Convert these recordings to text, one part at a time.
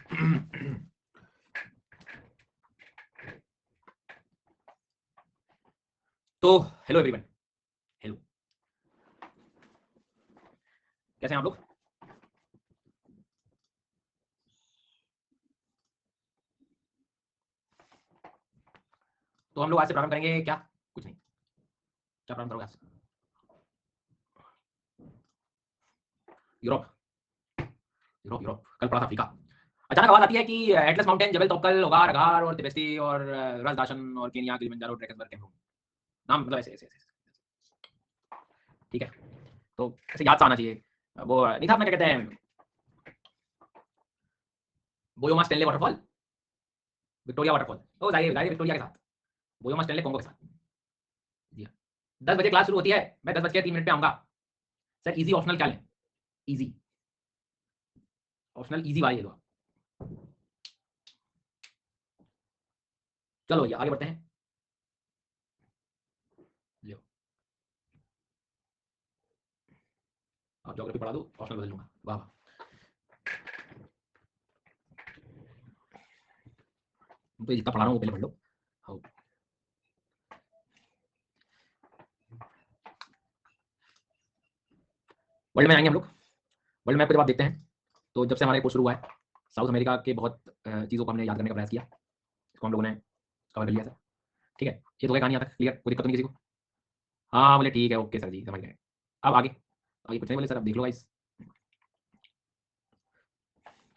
तो hello everyone, hello, कैसे हैं आप लोग? तो हम लोग आज से प्रारंभ करेंगे क्या? कुछ नहीं। क्या प्रारंभ करोगे आज से? यूरोप। यूरोप यूरोप कल पढ़ा था अफ्रीका। अचानक आवाज आती है कि एटलस माउंटेन, जबल तोबकल, ओगार अगार और तिबेस्ती और रस दाशन और केनिया, किलिमंजारो, ड्रैकेनबर्ग, कैमरून। नाम मतलब ऐसे ऐसे ऐसे। ठीक है, तो ऐसे याद सा आना चाहिए। वो नहीं था अपना, क्या कहते हैं, बोयोमा स्टेनले वाटरफॉल, विक्टोरिया वाटरफॉल। ओ जाइए जाइए विक्टोरिया के साथ, बोयोमा स्टेनले कोंगो के साथ। जी हाँ, 10 बजे क्लास शुरू होती है, मैं 10:03 पे आऊंगा। सर इजी ऑप्शनल क्या लें? इजी ऑप्शनल, इजी वाली दो। चलो भैया आगे बढ़ते हैं। लो, अब ज्योग्राफी पढ़ा दो, ऑप्शनल बदल लूंगा। वाह वाह, तो जितना पढ़ा रहा हूँ वो पहले पढ़ लो। हाँ, वर्ल्ड में आएंगे हम लोग। वर्ल्ड मैप को जब आप देखते हैं तो जब से हमारा कोर्स शुरू हुआ है, साउथ अमेरिका के बहुत चीज़ों को हमने याद करने का प्रयास किया। इसको हम लोगों ने कवर कर लिया सर। ठीक है, ये तो है कहानी यहाँ तक क्लियर, कोई दिक्कत नहीं किसी को? हाँ बोले ठीक है, ओके सर जी, समझ गए। अब आगे आगे कुछ नहीं बोले सर, अब देख लो गाइस,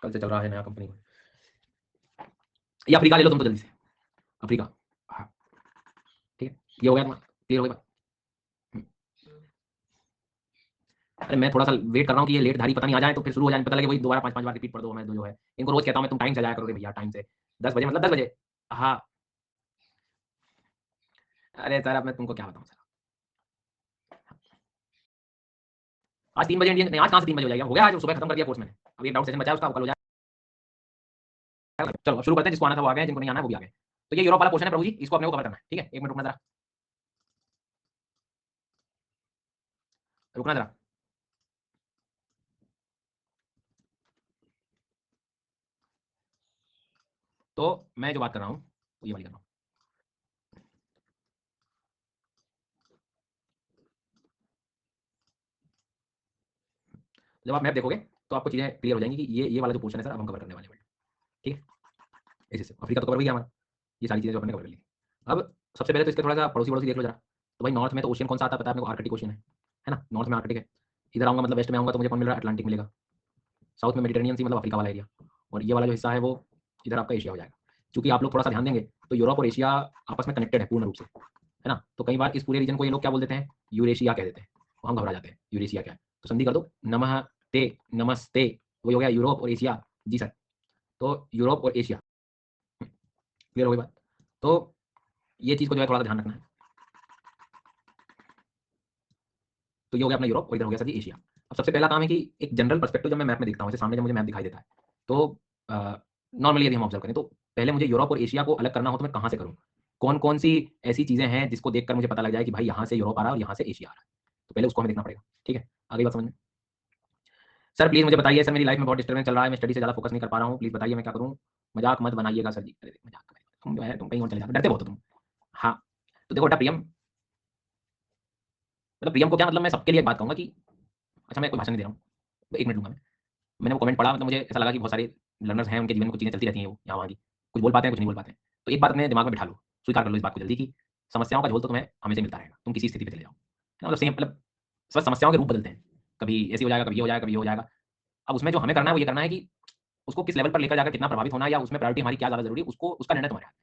कल से चल रहा है नया कंपनी। ये अफ्रीका ले लो तुम तो जल्दी से, अफ्रीका। हाँ ठीक है, ये हो गया तुम्हारा, क्लियर हो गई बात। अरे मैं थोड़ा सा वेट कर रहा हूँ कि ये लेट धारी पता नहीं आ जाए तो फिर शुरू हो जाए, पता लगे वही दोबारा 5-5 बार रिपीट पढ़ दो। मैं जो है इनको रोज कहता हूँ मैं, तुम टाइम से जाया करोगे भैया, टाइम से 10 बजे, मतलब 10 बजे। हाँ, अरे सर अब मैं तुमको क्या बताऊँ सर। आज 3 बजे इंडियन नहीं, आज कहाँ से 3 बजे हो जाएगा, हो गया, आज सुबह खत्म कर दिया कोर्स मैंने। अब एक डाउट सेशन बचा है, उसका कल हो जाएगा। चलो शुरू करते हैं, जिसको आना था वो आ गए, जिनको नहीं आना है वो भी आ गए। तो ये यूरोप वाला क्वेश्चन है प्रभु जी, इसको अपने को कवर करना है। ठीक है, 1 मिनट रुकना जरा, रुकना जरा। तो मैं जो बात कर रहा हूँ वो ये वाली कर रहा हूँ। जब आप मैप देखोगे तो आपको चीजें क्लियर हो जाएंगी कि ये वाला जो पोर्शन है सर अब हम कवर करने वाले हैं। ठीक है, ऐसे अफ्रीका तो कवर हो गया हमारा, ये सारी चीजें जो हमने कवर कर ली। अब सबसे पहले तो इसके थोड़ा सा पड़ोसी पड़ोसी देख लो जरा। तो भाई नॉर्थ में तो ओशियन कौन सा आता है पता है अपने को? आर्कटिक ओशियन है ना, नॉर्थ में आर्कटिक है। इधर आऊंगा मतलब वेस्ट में आऊंगा तो मुझे कौन मिल रहा है? अटलांटिक मिलेगा। साउथ में मेडिटेरेनियन सी, मतलब अफ्रीका वाला एरिया। और ये वाला जो हिस्सा है वो इधर आपका एशिया हो जाएगा। क्योंकि आप लोग थोड़ा सा ध्यान देंगे तो यूरोप और एशिया आपस में कनेक्टेड है पूर्ण रूप से, है ना। तो कई बार इस पूरे रीजन को ये लोग क्या बोल देते हैं? यूरेशिया कह देते हैं। तो हम घबरा जाते हैं, यूरेशिया क्या है? तो संधि कर दो, नमः ते नमस्ते, वही हो गया यूरोप और एशिया। जी सर, तो यूरोप और एशिया, क्लियर हो गई बात। तो ये चीज़ को जो है थोड़ा सा ध्यान रखना है। तो ये हो गया अपना यूरोप और इधर हो गया सर जी एशिया। अब सबसे पहला काम है कि एक जनरल पर्सपेक्टिव जब मैं मैप में देखता हूँ, जैसे सामने जब मुझे मैप दिखाई देता है तो नॉर्मली यदि हम ऑब्जर्व करें तो पहले मुझे यूरोप और एशिया को अलग करना हो तो मैं कहाँ से करूँ? कौन कौन सी ऐसी चीज़ें हैं जिसको देखकर मुझे पता लग जाए कि भाई यहाँ से यूरोप आ रहा है और यहाँ से एशिया आ रहा है? तो पहले उसको हमें देखना पड़ेगा। ठीक है, आगे बात समझ में? सर प्लीज़ मुझे बताइए सर, मेरी लाइफ में बहुत डिस्टर्बेंस चल रहा है, मैं स्टडी से ज़्यादा फोकस नहीं कर पा रहा हूँ, प्लीज़ बताइए मैं क्या करूँ? मजाक मत बनाइएगा सर जी। अरे मजाक कर रहे हो। तुम जो है तुम कहीं और चले जाते हो, डरते बहुत हो तुम। हाँ, तो देखो बेटा प्रियम, मतलब प्रियम को क्या, मतलब मैं सबके लिए एक बात कहूँगा कि अच्छा मैं कोई भाषण नहीं दे रहा हूँ, तो 1 मिनट लूँगा मैं। मैंने वो कमेंट पढ़ा, मतलब मुझे ऐसा लगा कि बहुत सारे लर्नर्स हैं, उनके जीवन में कुछ चीज़ें चलती रहती हैं, वो यहाँ वहाँ की, कुछ बोल पाते हैं कुछ नहीं बोल पाते हैं। तो एक बात अपने दिमाग में बिठा लो, स्वीकार कर लो इस बात को जल्दी कि समस्याओं का झोल तो तुम्हें हमेशा मिलता रहेगा, तुम किसी स्थिति पे चले जाओ, है ना। मतलब सेम, मतलब बस समस्याओं के रूप बदलते हैं, कभी ऐसे हो जाएगा, कभी ये हो जाएगा, कभी ये हो जाएगा। अब उसमें जो हमें करना है वो ये करना है कि उसको किस लेवल पर लेकर जाकर कितना प्रभावित होना है, या उसमें प्रायोरिटी हमारी क्या ज़्यादा जरूरी है, उसको उसका निर्णय तुम्हारे हाथ में।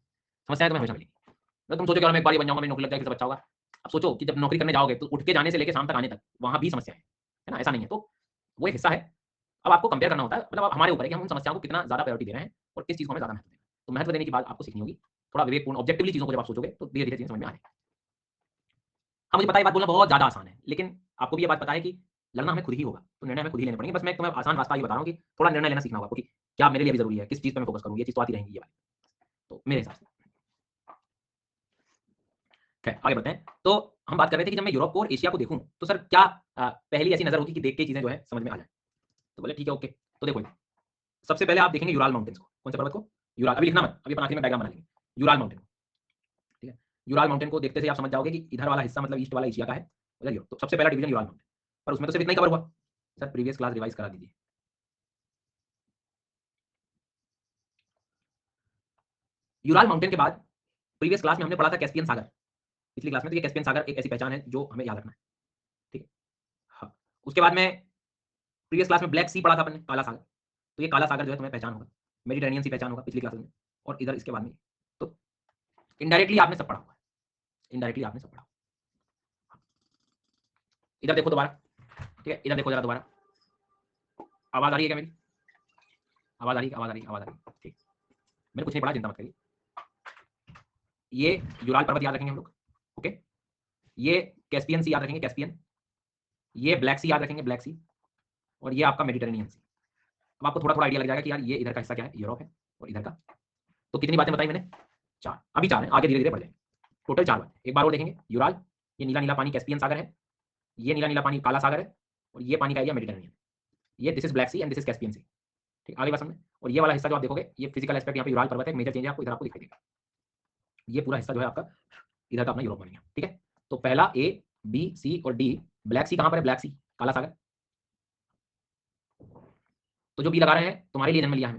समस्याएं तुम्हें हमेशा मिलेगी। मतलब तुम सोचो कि मैं एक बार ही बन जाऊंगा, मेरी नौकरी लग जाएगी, सब अच्छा होगा। अब सोचो कि जब नौकरी करने जाओगे तो उठ के जाने से लेकर शाम तक आने तक वहां भी समस्या है ना, ऐसा नहीं है। तो वो एक हिस्सा है। अब आपको कंपेयर करना होता है, मतलब अब हमारे ऊपर है कि हम उन समस्याओं को कितना ज़्यादा प्रायोरिटी दे रहे हैं और किस चीज़ को हमें ज़्यादा महत्व देना है। तो महत्व देने की बात आपको सीखनी होगी। थोड़ा विवेकपूर्ण ऑब्जेक्टिवली चीज़ों को जब आप सोचोगे तो धीरे धीरे चीज़ें समझ में आने। हाँ मुझे पता है, बात बोलना बहुत ज़्यादा आसान है, लेकिन आपको भी ये बात पता है कि लड़ना हमें खुद ही होगा, तो निर्णय हमें खुद ही लेने पड़ेंगे। बस मैं तुम्हें आसान रास्ता ये बता रहा हूँ कि थोड़ा निर्णय लेना सीखना होगा आपको कि क्या मेरे लिए भी जरूरी है, किस चीज़ पर मैं फोकस करूँ, ये चीज़ तो आती रहेंगी ये बात। तो मेरे हिसाब से खैर आगे बढ़ते हैं। तो हम बात कर रहे थे कि जब मैं यूरोप को और एशिया को देखूं तो सर क्या पहली ऐसी नजर होगी कि देख के चीजें जो है समझ में आ जाए? तो बोले ठीक है ओके। तो देखो सबसे पहले आप देखेंगे यूराल माउंटेन्स को। कौन से पर्वत को? यूराल। अभी लिखना मत, अभी अपन आखिरी में डायग्राम बना लेंगे। यूराल माउंटेन, ठीक है। यूराल माउंटेन को देखते से आप समझ जाओगे कि इधर वाला हिस्सा मतलब ईस्ट वाला एशिया का है, समझ। तो सबसे पहला डिवीजन यूराल माउंटेन, पर उसमें तो सिर्फ इतना ही कवर हुआ। सर प्रीवियस क्लास रिवाइज करा दीजिए। यूराल माउंटेन के बाद प्रीवियस क्लास में हमने पढ़ा था कैस्पियन सागर, पिछली क्लास में। तो ये कैस्पियन सागर एक ऐसी पहचान है जो हमें याद रखना है, ठीक है। हाँ, उसके बाद में प्रीवियस क्लास में ब्लैक सी पढ़ा था अपन, काला सागर। तो ये काला सागर जो है तुम्हें पहचान होगा, मेडिटेरेनियन सी पहचान होगा पिछली क्लास में। और इधर इसके बाद में तो इनडायरेक्टली आपने सब पढ़ा हुआ है, इनडायरेक्टली आपने सब पढ़ा। इधर देखो दोबारा, ठीक है। इधर देखो जरा दोबारा, आवाज आ रही है क्या मेरी? आवाज आ रही है, आवाज आ रही है, आवाज आ रही है, ठीक। मैंने कुछ नहीं पढ़ा, चिंता मत करिए। ये यूराल पर्वत याद रखेंगे हम लोग, ओके। ये कैस्पियन सी याद रखेंगे, कैस्पियन। ये ब्लैक सी याद रखेंगे, ब्लैक सी। और ये आपका मेडिटेरेनियन सी। अब आपको थोड़ा थोड़ा आइडिया लग जाएगा कि यार ये इधर का हिस्सा क्या है, यूरोप है, और इधर का। तो कितनी बातें बताई मैंने? 4। अभी 4 है, आगे धीरे धीरे बढ़ जाएंगे। टोटल 4 बातें एक बार और देखेंगे। यूराल, ये नीला नीला पानी कैस्पियन सागर है, ये नीला नीला पानी काला सागर है, और ये पानी का एरिया मेडिटेरेनियन। ये this is Black Sea and this is Caspian Sea, ठीक। आगे बात समझ। और ये वाला हिस्सा जो आप देखोगे, ये फिजिकल एस्पेक्ट यहाँ पे यूराल पर्वत है, मेजर चेंज है आपको इधर आपको दिखाई देगा। ये पूरा हिस्सा जो है आपका इधर का अपना यूरोप बन गया, ठीक है। तो पहला ए बी सी और डी। ब्लैक सी कहां पर है? ब्लैक सी काला सागर। तो जो बी लगा रहे हैं तुम्हारे लिए जन्म लिया है।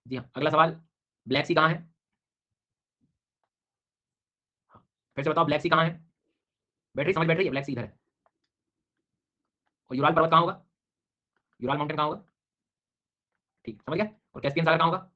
जी हाँ, अगला सवाल, ब्लैक सी कहां है? फिर से बताओ, ब्लैक सी कहां है? बैटरी समझ बैठ रही है? ब्लैक सी इधर है। और यूराल पर्वत कहां होगा? यूराल माउंटेन कहां होगा? ठीक, समझ गया। और कैस्पियन सागर कहां होगा?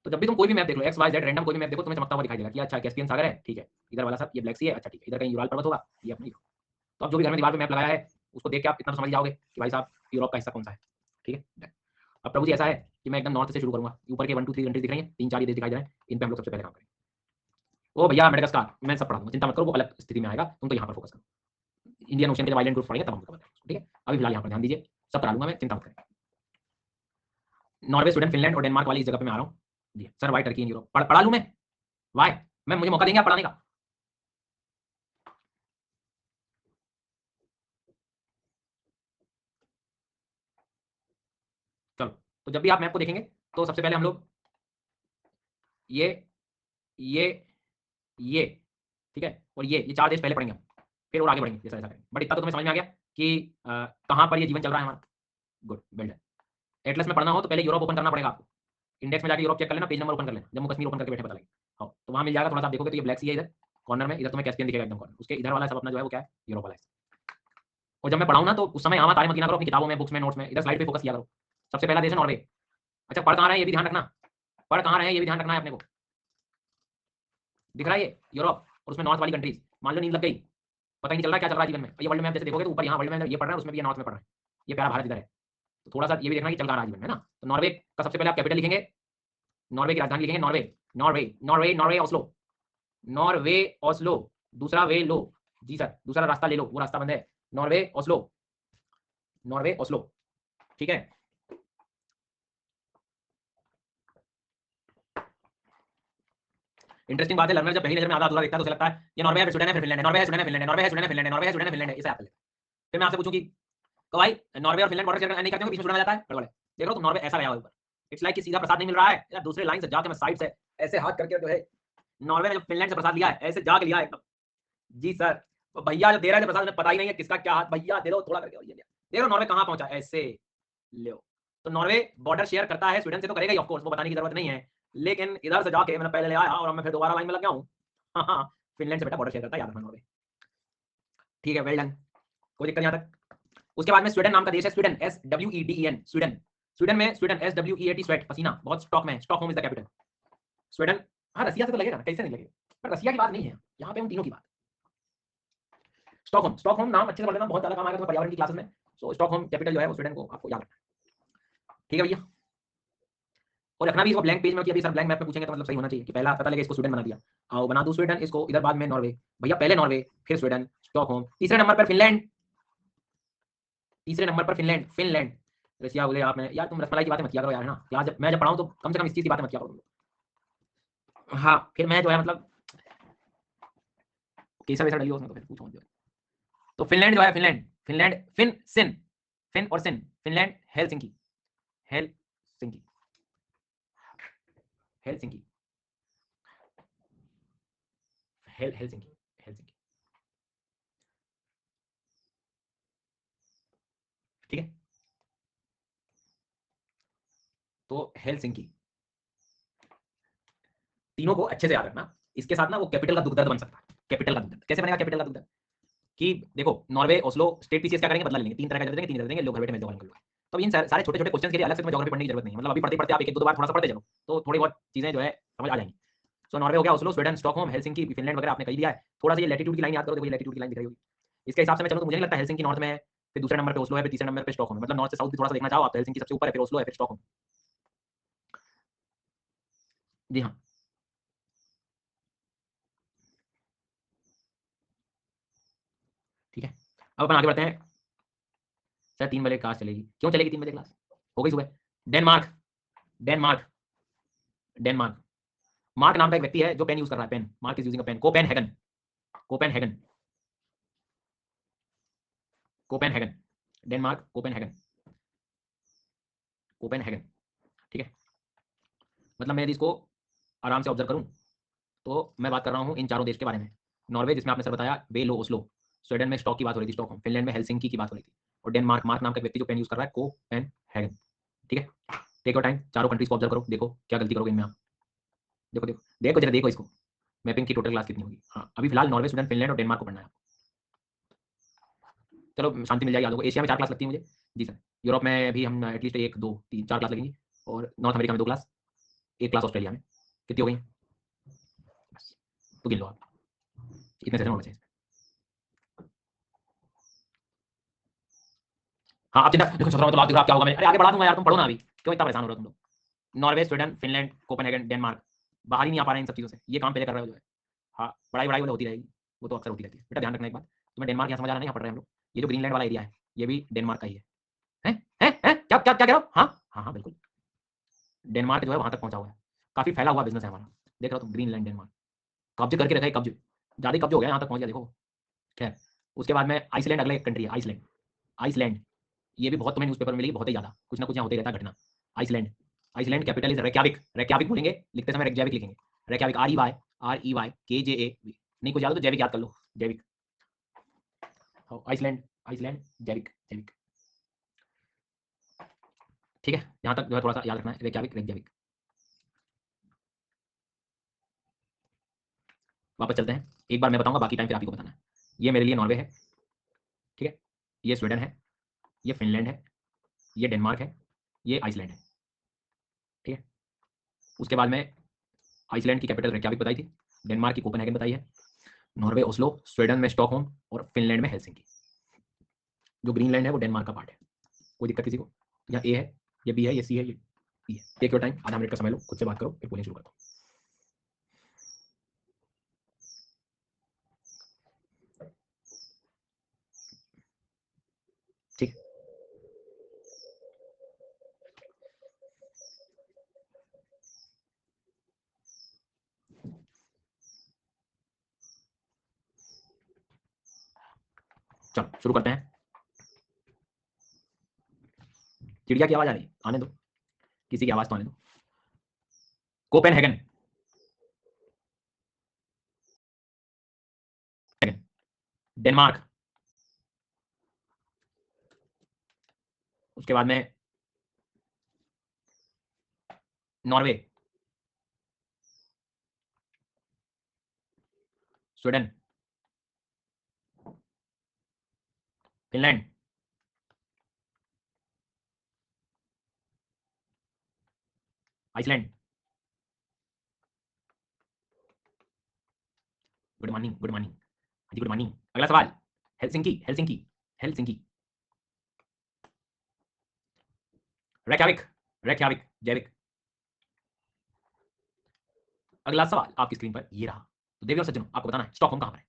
तो जब भी तुम कोई भी मैप देख लो, एक्स वाई जेड रैंडम कोई भी मैप देखो, तुम्हें चमकता हुआ दिखाई देगा कि अच्छा कैस्पियन सागर है, ठीक है। इधर वाला सब ये ब्लैक सी है, अच्छा ठीक है। इधर कहीं यूराल पर्वत होगा, ये अपनी। तो अब जो भी घर में दीवार पे मैप लगाया है उसको देख के आप इतना तो समझ जाओगे कि भाई साहब यूरोप का हिस्सा कौन सा है, ठीक है। अब प्रभु जी ऐसा है कि मैं एकदम नॉर्थ से शुरू करूंगा। ऊपर के 1 2 3 कंट्रीज दिख रही हैं, 3 4 ये देश दिखाई दे रहे हैं, इन पे हम लोग सबसे पहले काम करेंगे। ओ भैया मेडागास्कार, मैं सब पढ़ा दूंगा, चिंता मत करो, वो अलग स्थिति में आएगा, तुम तो यहाँ पर फोकस करो। इंडियन ओशन के जब आइलैंड ग्रुप पढ़ेंगे तब हम लोग बताएंगे, ठीक है। अभी फिलहाल यहाँ पर ध्यान दीजिए, सब पढ़ा लूंगा मैं, चिंता मत करें। नॉर्वे, स्वीडन, फिनलैंड और डेनमार्क वाली इस जगह पे मैं आ रहा हूँ ji sir. Why Turkey in Europe पढ़ा लूँ मैं? वाई मैं, मुझे मौका देंगे आप पढ़ाने का? चलो, तो जब भी आप मैप को देखेंगे तो सबसे पहले हम लोग ये ये ये ठीक है, और ये 4 देश पहले पढ़ेंगे हम, फिर और आगे बढ़ेंगे जैसा ऐसा करेंगे। बट इतना तो तुम्हें समझ में आ गया कि कहाँ पर ये जीवन चल रहा है हमारा। Good, well done. एटलस में पढ़ना हो तो पहले यूरोप ओपन करना पड़ेगा आपको। इंडेक्स में जाकर यूरोप चेक कर लेना, पेज नंबर ओपन कर लेना, जम्मू कश्मीर ओपन करके बैठे पता लगे। हाँ, तो वहाँ मिल जाएगा। थोड़ा सा आप देखोगे तो ये ब्लैक सी है इधर कॉर्नर में, इधर तुम्हें कैस्पियन दिखेगा एकदम कॉर्नर। उसके इधर वाला सब अपना जो है वो क्या है, यूरोप वाला है। और जब मैं पढ़ाऊँ ना तो उस समय आवा तारे मत गिना करो अपनी किताबों में, बुक्स में, नोट्स में, इधर स्लाइड पे फोकस किया करो। सबसे पहला देश है नॉर्वे। अच्छा, पढ़ कहाँ रहे हैं ये भी ध्यान रखना, पढ़ कहाँ रहे हैं ये भी ध्यान रखना है अपने को। दिख रहा है ये यूरोप, और उसमें नॉर्थ वाली कंट्रीज। मान लो नींद लग गई, पता ही नहीं चल रहा क्या चल रहा है जीवन में। ये वर्ल्ड मैप जैसे देखोगे तो ऊपर यहाँ वर्ल्ड मैप ये पढ़ रहा है, उसमें भी ये नॉर्थ में पढ़ रहा है, ये प्यारा भारत इधर है। तो थोड़ा सा ये भी देखना कि चल कहाँ रहा है जीवन में ना। तो नॉर्वे का सबसे पहले आप कैपिटल लिखेंगे, नॉर्वे की राजधानी लिखेंगे Norway, Norway Norway Norway Oslo, Norway Oslo. दूसरा वे लो जी सर, दूसरा रास्ता ले लो, वो रास्ता बंद है। नॉर्वे ओस्लो, नॉर्वे ओस्लो, ठीक है। इंटरेस्टिंग बात है, लर्नर जब पहली नजर में आधा अधूरा दिखता है तो उसे लगता है ये नॉर्वे है, स्वीडन है, फिर फिनलैंड है, नॉर्वे है, स्वीडन है, फिनलैंड है, नॉर्वे है, स्वीडन है, फिनलैंड है, नॉर्वे है, स्वीडन है, फिनलैंड है, इसे याद कर ले। फिर मैं आपसे पूछूं कि भाई नॉर्वे और फिनलैंड बॉर्डर शेयर नहीं करते हो, बीच में जुड़ना जाता है गड़बड़ है। देख लो तुम, नॉर्वे ऐसा गया ऊपर। इट्स लाइक कि सीधा प्रसाद नहीं मिल रहा है या दूसरे लाइन से जाके मैं साइड से ऐसे हाथ करके जो है, नॉर्वे ने जो फिनलैंड से प्रसाद लिया है ऐसे जाके लिया है एकदम। जी सर, तो भैया जो दे रहा है प्रसाद में पता ही नहीं है किसका क्या हाथ, भैया दे दो थोड़ा करके, ये लिया। देखो नॉर्वे कहां पहुंचा, ऐसे लो। तो नॉर्वे बॉर्डर शेयर करता है स्वीडन से, तो करेगा ही ऑफ कोर्स, वो बताने की जरूरत नहीं है। लेकिन इधर से जाके मैंने पहले ले आया और मैं फिर दोबारा लाइन में लग गया हूं। हाँ हाँ, फिनलैंड से बेटा बॉर्डर शेयर करता है, याद रखना नॉर्वे, ठीक है। वेल डन, कोई दिक्कत यहां तक। उसके बाद में स्वीडन नाम का देश है, स्वीडन, SWEDEN, स्वीडन। स्वीडन में स्वीडन SWEAT, स्वेट, पसीना, बहुत स्टॉक में, Stockholm is the capital. Sweden, हाँ रसिया से तो लगेगा ना, कैसे नहीं लगेगा, पर रसिया की बात नहीं है यहाँ पे, हम तीनों की बात। स्टॉकहोम, स्टॉकहोम नाम अच्छे से पढ़ लेना, बहुत ज्यादा काम आएगा तुम्हें पर्यावरण की क्लासेस में। सो स्टॉकहोम कैपिटल जो है वो स्वीडन को आपको याद रखना है, ठीक है भैया। और रखना भी इसको ब्लैंक पेज में कि अभी सर ब्लैंक मैप में पूछेंगे तो मतलब सही होना चाहिए कि पहला पता लगे इसको स्वीडन बना दिया, आओ बना दूं स्वीडन, इसको इधर बाद में नॉर्वे। भैया पहले नॉर्वे, फिर स्वीडन, स्टॉकहोम, तीसरे नंबर पर फिनलैंड, तीसरे नंबर पर फिनलैंड, फिनलैंड। रसिया बोले आप, मैं यार तुम रसमलाई की बातें मत किया करो यार, है ना यार, जब मैं जब पढ़ाऊं तो कम से कम इस चीज की बातें मत किया करो। हाँ, फिर मैं जो है मतलब केसर वैसा डलियो उसमें, तो फिर पूछो जो है। तो फिनलैंड जो है, Finland, Finland, fin sin, fin और sin, Finland, Helsinki, Helsinki, Helsinki, Helsinki, Helsinki. ठीक है, तो हेलसिंकी, तीनों को अच्छे से याद रखना। इसके साथ ना वो कैपिटल का दुख दर्द बन सकता है। कैपिटल का दुख दर्द कैसे बनेगा? कैपिटल का दुख दर्द कि देखो, नॉर्वे, ओस्लो, स्टेट पीसीएस क्या करेंगे? बदला लेंगे। 3 तरह का देंगे, 3 तरह देंगे, लोग घर बैठे मिलते हैं। तो इन सारे छोटे-छोटे क्वेश्चन के लिए अलग से तुम्हें ज्योग्राफी पढ़ने की जरूरत नहीं है। मतलब अभी पढ़ते-पढ़ते आप एक-एक दो बार थोड़ा-सा पढ़ते चलो, तो थोड़ी बहुत चीजें जो है समझ आ जाएंगी। सो नॉर्वे हो गया, Oslo, Sweden, Stockholm, Helsinki, Finland वगैरह आपने कह दिया है। थोड़ा सा ये लैटिट्यूड की लाइन याद करो। देखो ये लैटिट्यूड की लाइन दिख रही होगी। इसके हिसाब से मैं चलूं तो मुझे नहीं लगता हेलसिंकी नॉर्थ में है, फिर दूसरे नंबर पे ओस्लो है, फिर तीसरे नंबर पे स्टॉकहोम है। मतलब नॉर्थ से साउथ भी थोड़ा सा देखना चाहो आप तो हेलसिंकी सबसे ऊपर है, फिर ओस्लो है, फिर स्टॉकहोम। जी हाँ, ठीक है। अब अपन आगे बढ़ते हैं। सर 3 बजे क्लास चलेगी? क्यों चलेगी 3 बजे क्लास? हो गई सुबह। Denmark, Denmark, Denmark. मार्क नाम का एक व्यक्ति है जो पेन यूज कर रहा है। Pen, mark is using a pen. Copenhagen, Copenhagen, Copenhagen, Denmark, Copenhagen, Copenhagen. ठीक है, मतलब मैं यदि इसको आराम से ऑब्जर्व करूं तो मैं बात कर रहा हूं इन चारों देश के बारे में। नॉर्वे जिसमें आपने सर बताया, बेलो, ओस्लो। स्वीडन में स्टॉक की बात हो रही थी, स्टॉकहोम। फिनलैंड में हेलसिंकी की बात हो रही थी। और डेनमार्क, मार्क नाम का एक व्यक्ति जो पेन यूज कर रहा है, कोपेनहेगन। ठीक है, टेक योर टाइम, चारों कंट्रीज को ऑब्जर्व करो, देखो क्या गलती करोगे इनमें आप। देखो देखो देखो जरा, देखो इसको। मैपिंग की टोटल क्लास कितनी होगी? हाँ, अभी फिलहाल नॉर्वे, स्वीडन, फिनलैंड और डेनमार्क को पढ़ना है। चलो शांति मिल जाएगी आप लोगों को। एशिया में 4 क्लास लगती है मुझे। जी सर। यूरोप में भी हम एटलीस्ट 1 2 3 4 क्लास लगेंगी। और नॉर्थ अमेरिका में 2 क्लास, 1 क्लास ऑस्ट्रेलिया में। कितनी हो गई? बस, तो गिन लो आप। इतने सेशन और बचे। हाँ, आप चिंता देखो, 17 में तो लाख दिख रहा, क्या होगा? मैं अरे आगे बढ़ा दूंगा यार, तुम पढ़ो ना अभी। क्यों इतना परेशान हो रहे हो तुम लोग? Norway, Sweden, Finland, Copenhagen, Denmark. बाहर ही नहीं आ पा रहे हैं इन सब चीज़ों से। ये काम पहले कर रहे हो जो है। हाँ, पढ़ाई वढ़ाई होती रहेगी। वो तो अक्सर होती रहती है। बेटा ध्यान रखना एक बात, तुम्हें डेनमार्क यहाँ समझ आ रहा है? यहाँ पढ़ रहे हैं हम लोग। ये जो ग्रीनलैंड वाला एरिया है, ये भी डेनमार्क का ही है। हैं? हैं? हैं? क्या क्या क्या कह रहे हो? हाँ हाँ हाँ, बिल्कुल। डेनमार्क जो है वहां तक पहुंचा हुआ है। काफी फैला हुआ बिजनेस है हमारा। देख रहे हो तुम, ग्रीनलैंड, डेनमार्क। कब्जे करके रखा है, कब्जे। ज्यादा कब्जे हो गया, यहाँ तक पहुंच गया देखो। खैर, उसके बाद में आइसलैंड अगला एक कंट्री है। Iceland, Iceland. ये भी बहुत तुम्हें न्यूज़पेपर में मिलेगी, बहुत ही ज्यादा। कुछ ना कुछ यहाँ होते रहता है घटना। Iceland, Iceland capital is Reykjavik. Reykjavik बोलेंगे, लिखते समय रेक्याविक लिखेंगे। Reykjavik, REY KJA। नहीं कुछ याद हो तो जैविक याद कर लो। जैविक, आइसलैंड, आइसलैंड, जैविक, जैविक। ठीक है, यहाँ तक जो है थोड़ा सा याद रखना है। Reykjavik, Reykjavik. वापस चलते हैं। एक बार मैं बताऊंगा, बाकी टाइम फिर आप ही को बताना है। ये मेरे लिए नॉर्वे है। ठीक है, ये स्वीडन है, ये फिनलैंड है, ये डेनमार्क है, ये आइसलैंड है। ठीक है, उसके बाद में आइसलैंड की कैपिटल रेक्याविक बताई थी, डेनमार्क की कोपेनहेगन बताई है, नॉर्वे ओस्लो, स्वीडन में स्टॉकहोम और फिनलैंड में हेलसिंकी। जो ग्रीनलैंड है वो डेनमार्क का पार्ट है। कोई दिक्कत किसी को? यहाँ ए है, ये बी है, ये सी है, ये डी है। टेक योर टाइम, आधा मिनट का समय लो, खुद से बात करो, फिर बोलने शुरू करता हूँ। ठीक, चलो शुरू करते हैं। चिड़िया की आवाज आ रही है? आने दो, किसी की आवाज तो आने दो। Copenhagen, Denmark. उसके बाद में Norway, Sweden, Finland, Iceland. Good morning, good morning, हाँ जी गुड मॉर्निंग। अगला सवाल, Helsinki, Helsinki, Helsinki, Reykjavik, Reykjavik, जैविक। अगला सवाल आपकी स्क्रीन पर ये रहा। तो देवी और सज्जनों, आपको बताना है स्टॉकहोम कहां पर है।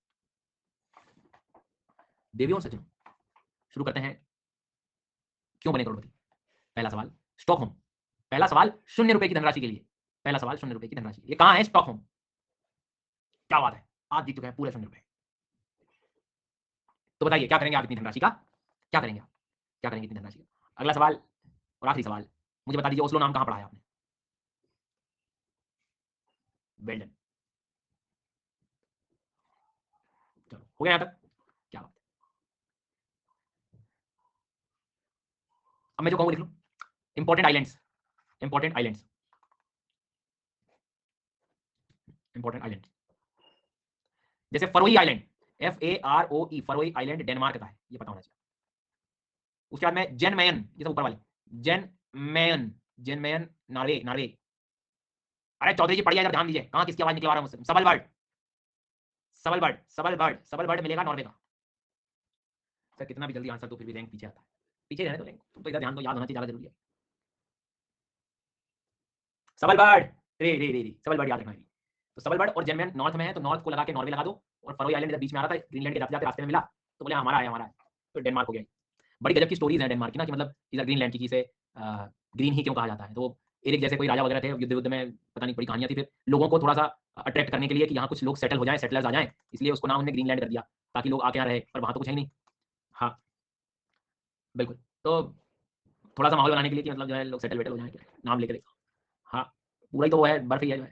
देवी और सज्जनों, शुरू करते हैं। क्यों बने करोड़पति? पहला सवाल, स्टॉकहोम। पहला सवाल ₹0 की धनराशि के लिए। पहला सवाल ₹0 की धनराशि, ये कहां है? स्टॉकहोम। क्या बात है, आज जीत चुके हैं पूरे ₹0। तो बताइए क्या करेंगे आप इतनी धनराशि का? क्या करेंगे आप? क्या करेंगे इतनी धनराशि का? अगला सवाल और आखिरी सवाल, मुझे बता दीजिए ओस्लो नाम कहाँ पढ़ा है आपने? Well done. चलो हो गया यहाँ तक? क्या बात है। अब मैं जो कहूँ लिख लो। Important islands, important islands, important island, जैसे Faroe island, FAROE, Faroe island Denmark का है, ये पता होना चाहिए। उसके बाद में जेनमेयन, ये सब ऊपर वाले, जेनमेयन, जेनमेयन नॉर्वे, नॉर्वे। अरे चौधरी जी पढ़िए, इधर ध्यान दीजिए, कहाँ किसकी आवाज निकलवा रहा हूँ मुझसे। सबलबर्ड, सबलबर्ड, सबलबर्ड, सबलबर्ड मिलेगा नॉर्वे का। सर कितना भी जल्दी आंसर दो फिर भी रैंक पीछे आता है, पीछे रहने दो रैंक, तुम तो इधर ध्यान दो, याद होना चाहिए, ज्यादा जरूरी है। सबलबर्ड, रे रे रे रे, सबलबर्ड याद रखना है। तो सबलबर्ड और जेनमेन नॉर्थ में है, तो नॉर्थ को लगा के नॉर्वे लगा दो, और फरोई आइलैंड इधर बीच में आ रहा था, ग्रीनलैंड के जाते जाते रास्ते में मिला, तो बोले हमारा है, हमारा है, तो डेनमार्क हो गया। बड़ी गजब की स्टोरीज है डेनमार्क की ना, कि मतलब इधर ग्रीनलैंड की, जिसे ग्रीन ही क्यों कहा जाता है। तो एरिक जैसे कोई राजा वगैरह थे, युद्ध युद्ध में पता नहीं बड़ी कहानियां थी, फिर लोगों को थोड़ा सा अट्रैक्ट करने के लिए कि यहाँ कुछ लोग सेटल हो जाए, सेटलर्स आ जाएं, इसलिए उसको नाम उन्होंने ग्रीनलैंड कर दिया, ताकि लोग आके यहाँ रहे, पर वहाँ तो कुछ है नहीं। हाँ बिल्कुल, तो थोड़ा सा माहौल बनाने के लिए कि मतलब जो है लोग सेटल वेटल हो जाए, नाम लेकर। हाँ पूरा ही तो वो है, बर्फ ही है जो है।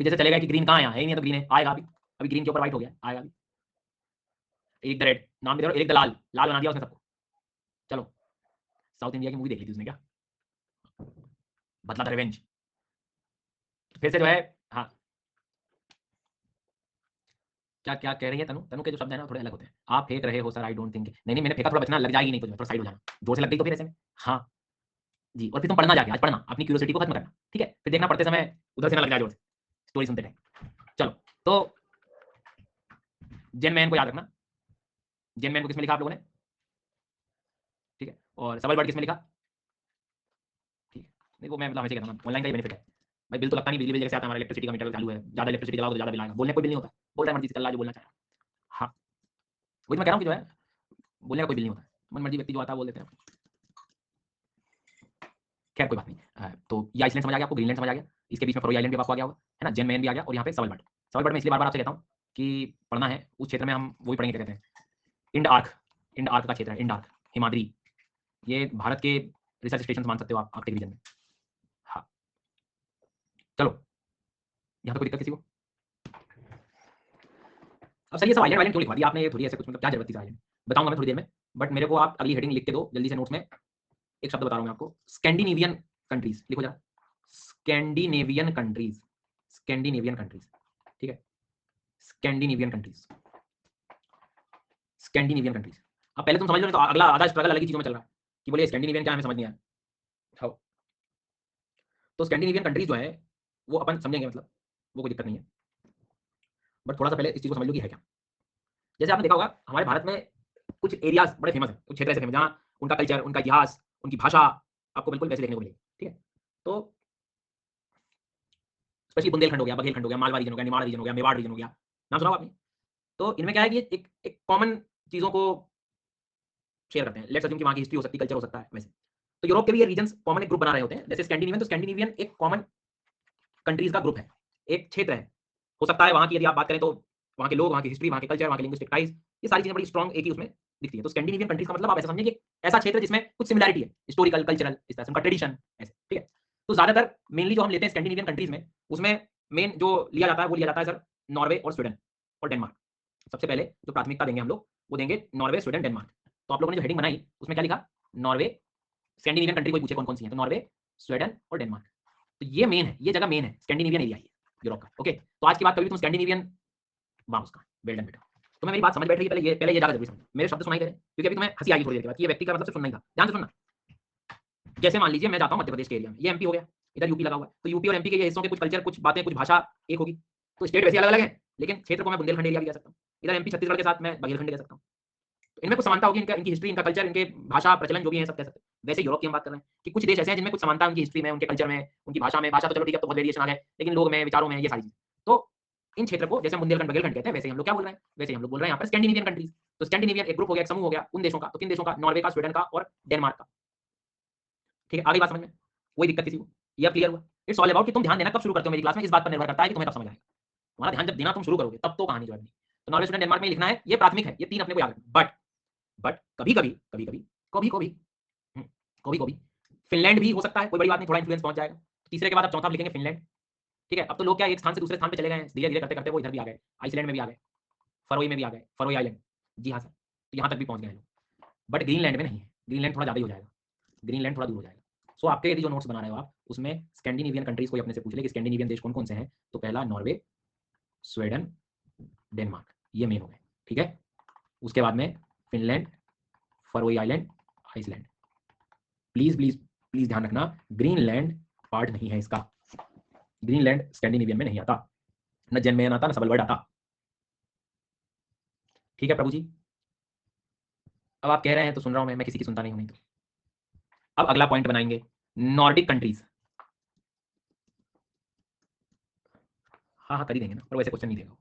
फिर जैसे चलेगा कि ग्रीन कहाँ है, यहाँ है ही नहीं, तो ग्रीन है, आएगा अभी, अभी ग्रीन के ऊपर व्हाइट हो गया, आएगा अभी। एक द रेड नाम भी दे रहा, एक द लाल, लाल बना दिया उसने सबको। चलो साउथ इंडिया की मूवी देख ली थी उसने क्या, बदला द रिवेंज। फिर से जो है, हाँ क्या क्या कह रही है तनु, तनु के जो शब्द है ना थोड़े अलग होते हैं। आप फेंक रहे हो सर, आई डोंट थिंक, नहीं नहीं मैंने फेंका, थोड़ा बचना, लग जाएगी नहीं कुछ, थोड़ा साइड हो जाना, जोर से लग गई तो फिर ऐसे में। हाँ जी, और फिर तुम पढ़ना जाके, आज पढ़ना, अपनी क्यूरियोसिटी को खत्म करना, ठीक है, फिर देखना पढ़ते समय उधर से ना लग जाए जोर से, स्टोरी सुनते टाइम। चलो तो जेन मैन को याद रखना, जेन मैन को किसमें लिखा आप लोगों ने, ठीक है, और सबल वर्ड किसमें लिखा, ठीक है, देखो मैं मतलब हमेशा कहता हूँ ऑनलाइन का ही बेनिफिट है भाई, बिल तो लगता नहीं, बिजली बिल जैसे आता है, हमारा इलेक्ट्रिसिटी का मीटर चालू है, ज्यादा इलेक्ट्रिसिटी चलाओ तो ज्यादा बिल आएगा, बोलने कोई बिल नहीं होता, बोल रहा है मर्जी से चल रहा है जो बोलना चाह रहा है। हाँ वही तो मैं कह रहा हूँ कि जो है बोलने का कोई बिल नहीं होता, मन मर्जी व्यक्ति जो आता है बोल देते हैं। खैर कोई बात नहीं। तो ये आइसलैंड समझ आ गया आपको, ग्रीनलैंड समझ आ गया, इसके बीच में फरोई आइलैंड भी आपको आ गया होगा, है ना, जेन मैन भी आ गया, और यहाँ पे सबलबर्ड। सबलबर्ड में इसलिए बार बार आपसे कहता हूँ कि पढ़ना है उस क्षेत्र में, हम वही पढ़ेंगे, क्या कहते हैं, इंड आर्क, इंड आर्क का क्षेत्र है, इंड आर्क, हिमाद्री, ये भारत के रिसर्च स्टेशन मान सकते हो आप आपके डिवीजन में। हाँ चलो, यहाँ पे कोई दिक्कत किसी को? अब सर ये सब आइलैंड वाइलैंड क्यों लिखवा दिया आपने, ये थोड़ी ऐसे कुछ मतलब क्या जरूरत थी आइलैंड, बताऊंगा मैं थोड़ी देर में, बट मेरे को आप अगली हेडिंग लिख के दो जल्दी से नोट्स में। एक शब्द बता रहा हूँ मैं आपको, स्कैंडिनेवियन कंट्रीज, लिखो जरा, स्कैंडिनेवियन कंट्रीज, स्कैंडिनेवियन कंट्रीज, ठीक है, स्कैंडिनेवियन कंट्रीज, स्कैंडिनेवियन कंट्रीज। अब पहले तुम समझ लो, तो अगला आधा स्ट्रगल अलग ही चीजों में चल रहा है कि बोले स्कैंडिनेवियन क्या, हमें समझ नहीं आया। हाँ। तो स्कैंडिनेवियन कंट्रीज जो है वो अपन समझेंगे, मतलब वो कोई दिक्कत नहीं है, बट थोड़ा सा पहले इस चीज को समझ लो कि है क्या। जैसे आपने देखा होगा हमारे भारत में कुछ एरियाज बड़े फेमस हैं, कुछ क्षेत्र ऐसे फेमस जहाँ उनका कल्चर, उनका इतिहास, उनकी भाषा आपको बिल्कुल वैसे देखने को मिलेगी, ठीक है। तो स्पेशली बुंदेलखंड हो गया, बघेलखंड हो गया, मालवा रीजन हो गया, निमाड़ रीजन हो गया, मेवाड़ रीजन हो गया, नाम सुना आपने। तो इनमें क्या है कि एक एक कॉमन चीजों को शेयर करते हैं, लेट्स अज्यूम कि वहाँ की हिस्ट्री हो सकती है, कल्चर हो सकता है वैसे। तो यूरोप के भी ये रीजन्स कॉमन एक ग्रुप बना रहे होते हैं, जैसे स्कैंडिनेवियन, तो स्कैंडिनेवियन एक कॉमन कंट्रीज का ग्रुप है, एक क्षेत्र है, हो सकता है वहाँ की यदि आप बात करें तो वहाँ के लोग, वहाँ की हिस्ट्री, वहाँ के कल्चर, वहाँ के लिंग्विस्टिक टाइज, ये सारी चीजें बड़ी स्ट्रॉन्ग एक ही उसमें दिखती है। तो स्कैंडिनेवियन कंट्रीज का मतलब आप ऐसा समझिए कि ऐसा क्षेत्र जिसमें कुछ सिमिलैरिटी है, हिस्टोरिकल, कल्चरल, इस तरह से उनका ट्रेडिशन ऐसे, ठीक है। तो ज्यादातर मेनली जो हम लेते हैं स्कैंडिनेवियन कंट्रीज में, उसमें मेन जो लिया जाता है वो लिया जाता है सर नॉर्वे और स्वीडन और डेनमार्क। सबसे पहले जो प्राथमिकता देंगे हम लोग वो देंगे नॉर्वे, स्वीडन, डेनमार्क। तो आप लोगों ने जो हेडिंग बनाई उसमें क्या लिखा, नॉर्वे, स्कैंडिनेवियन कंट्री कोई पूछे कौन कौन सी है, तो नॉर्वे, स्वीडन और डेनमार्क। तो ये मेन है, ये जगह मेन है, स्कैंडिनेवियन एरिया है यूरोप का। ओके, तो आज की बात कभी तुम स्कैंडिनेवियन, वाह उसका बेल्डन बेटा, तो मैं मेरी बात समझ बैठ रही है, पहले ये जगह जरूरी समझ, मेरे शब्द सुनाई दे रहे हैं, क्योंकि अभी तुम्हें हंसी आई थोड़ी देर के बाद, ये व्यक्ति का मतलब सिर्फ सुनना ही था, ध्यान से सुनना। जैसे मान लीजिए मैं जाता हूँ मध्य प्रदेश के एरिया में, ये एमपी हो गया, इधर यूपी लगा हुआ है, तो यूपी और एमपी के ये हिस्सों के कुछ कल्चर, कुछ बातें, कुछ भाषा एक होगी, तो स्टेट वैसे अलग अलग है, लेकिन क्षेत्र को मैं बुंदेलखंड एरिया भी कह सकता हूँ, इधर एमपी छत्तीसगढ़ के साथ मैं बघेलखंड कह सकता हूँ। तो इनमें कुछ समानता होगी, इनका, इनकी हिस्ट्री, इनका कल्चर, इनके भाषा प्रचलन जो भी है सब कह सकते हैं। वैसे यूरोप की हम बात कर रहे हैं कि कुछ देश ऐसे हैं जिनमें कुछ समानता उनकी हिस्ट्री में, उनके कल्चर में, उनकी भाषा में, भाषा तो चलो ठीक है, तो बहुत वेरिएशन आ गए, लेकिन लोग में, विचारों में, ये सारी चीज। तो इन क्षेत्र को जैसे हम बुंदेलखंड बघेलखंड कहते हैं, वैसे हम लोग क्या बोल रहे हैं, वैसे हम लोग बोल रहे हैं यहाँ पर स्कैंडिनेवियन कंट्रीज। तो स्कैंडिनेवियन एक ग्रुप हो गया, एक समूह हो गया उन देशों का, तो किन देशों का, नॉर्वे का, स्वीडन का और डेनमार्क का, ठीक है। आगे बात समझ में, कोई दिक्कत किसी को, ये अब क्लियर हुआ। इट्स ऑल अबाउट कि तुम ध्यान देना कब शुरू करते हो मेरी क्लास में, इस बात पर निर्भर करता है कि तुम्हें कब समझ आएगा। तुम्हारा ध्यान जब देना तुम शुरू करोगे तब तो कहानी जो है। तो नॉर्वे, स्वीडन, डेनमार्क में लिखना है, ये प्राथमिक है, ये तीन अपने को याद रखना। बट कभी कभी कभी कभी कभी कभी को भी फिनलैंड भी हो सकता है, कोई बड़ी बात नहीं, थोड़ा इन्फ्लुएंस पहुंच जाएगा। तीसरे के बाद अब चौथा लिखेंगे फिनलैंड। ठीक है, अब तो लोग क्या एक स्थान से दूसरे स्थान पे चले गए हैं, धीरे धीरे करते करते वो इधर भी आ गए, आइसलैंड में भी आ गए, फरोई में भी आ गए, फरोई आइलैंड, जी हाँ सर, तो यहाँ तक भी पहुंच गए लोग, बट ग्रीनलैंड में नहीं है, ग्रीनलैंड थोड़ा ज़्यादा ही हो जाएगा, ग्रीनलैंड थोड़ा दूर हो जाएगा। सो आपके यदि जो नोट्स बना रहे हो आप, उसमें स्कैंडिनेवियन कंट्रीज कोई अपने से पूछ ले कि स्कैंडिनेवियन देश कौन कौन से हैं, तो पहला नॉर्वे, स्वीडन, डेनमार्क, ये मेन हो गए। ठीक है, उसके बाद में Finland, Faroe island, Iceland. Please please please ध्यान रखना, ग्रीनलैंड पार्ट नहीं है इसका, ग्रीनलैंड स्कैंडिनेवियन में नहीं आता, न जेनमेन आता, न सबलवर्ड आता। ठीक है प्रभु जी, अब आप कह रहे हैं तो सुन रहा हूं मैं किसी की सुनता नहीं हूं। नहीं तो अब अगला पॉइंट बनाएंगे, नॉर्डिक कंट्रीज। हाँ कर ही देंगे ना, पर वैसे क्वेश्चन नहीं देगा।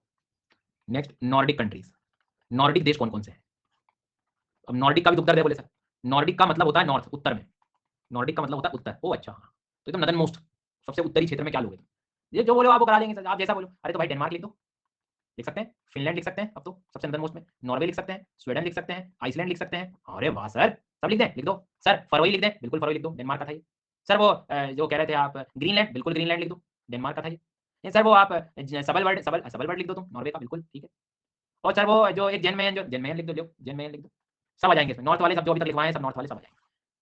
नेक्स्ट नॉर्डिक कंट्रीज, नॉर्डिक देश कौन कौन से हैं। अब नॉर्डिक का भी उत्तर दे बोले सर, नॉर्डिक का मतलब होता है नॉर्थ, उत्तर में, नॉर्डिक का मतलब होता है उत्तर। ओ अच्छा, हाँ तो एकदम नदन मोस्ट, सबसे उत्तरी क्षेत्र में क्या लोगे, ये जो बोलो आप वो करा देंगे सर, आप जैसा बोलो। अरे तो भाई डेनमार्क लिख दो, लिख सकते हैं, फिनलैंड लिख सकते हैं, अब तो सबसे नदन मोस्ट में, नॉर्वे लिख सकते हैं, स्वीडन लिख सकते हैं, आइसलैंड लिख सकते हैं। अरे वाह सर, सब लिख दें, लिख दो सर, फरवरी लिख दें, बिल्कुल फरवरी लिख दो, डेनमार्क का था ये। सर वो जो कह रहे थे आप ग्रीनलैंड, बिल्कुल ग्रीनलैंड लिख दो, डेनमार्क का था ये। नहीं सर वो आप सबल वर्ड, सबल वर्ड लिख दो तुम, नॉर्वे का, बिल्कुल ठीक है। और सर वो जो एक जेनमेन, जो जेनमेन लिख दो, जो जेनमेन लिख दो, सब आ जाएंगे इसमें, नॉर्थ वाले सब जो अभी तक लिखवाए हैं सब नॉर्थ वाले सब आ जाएंगे।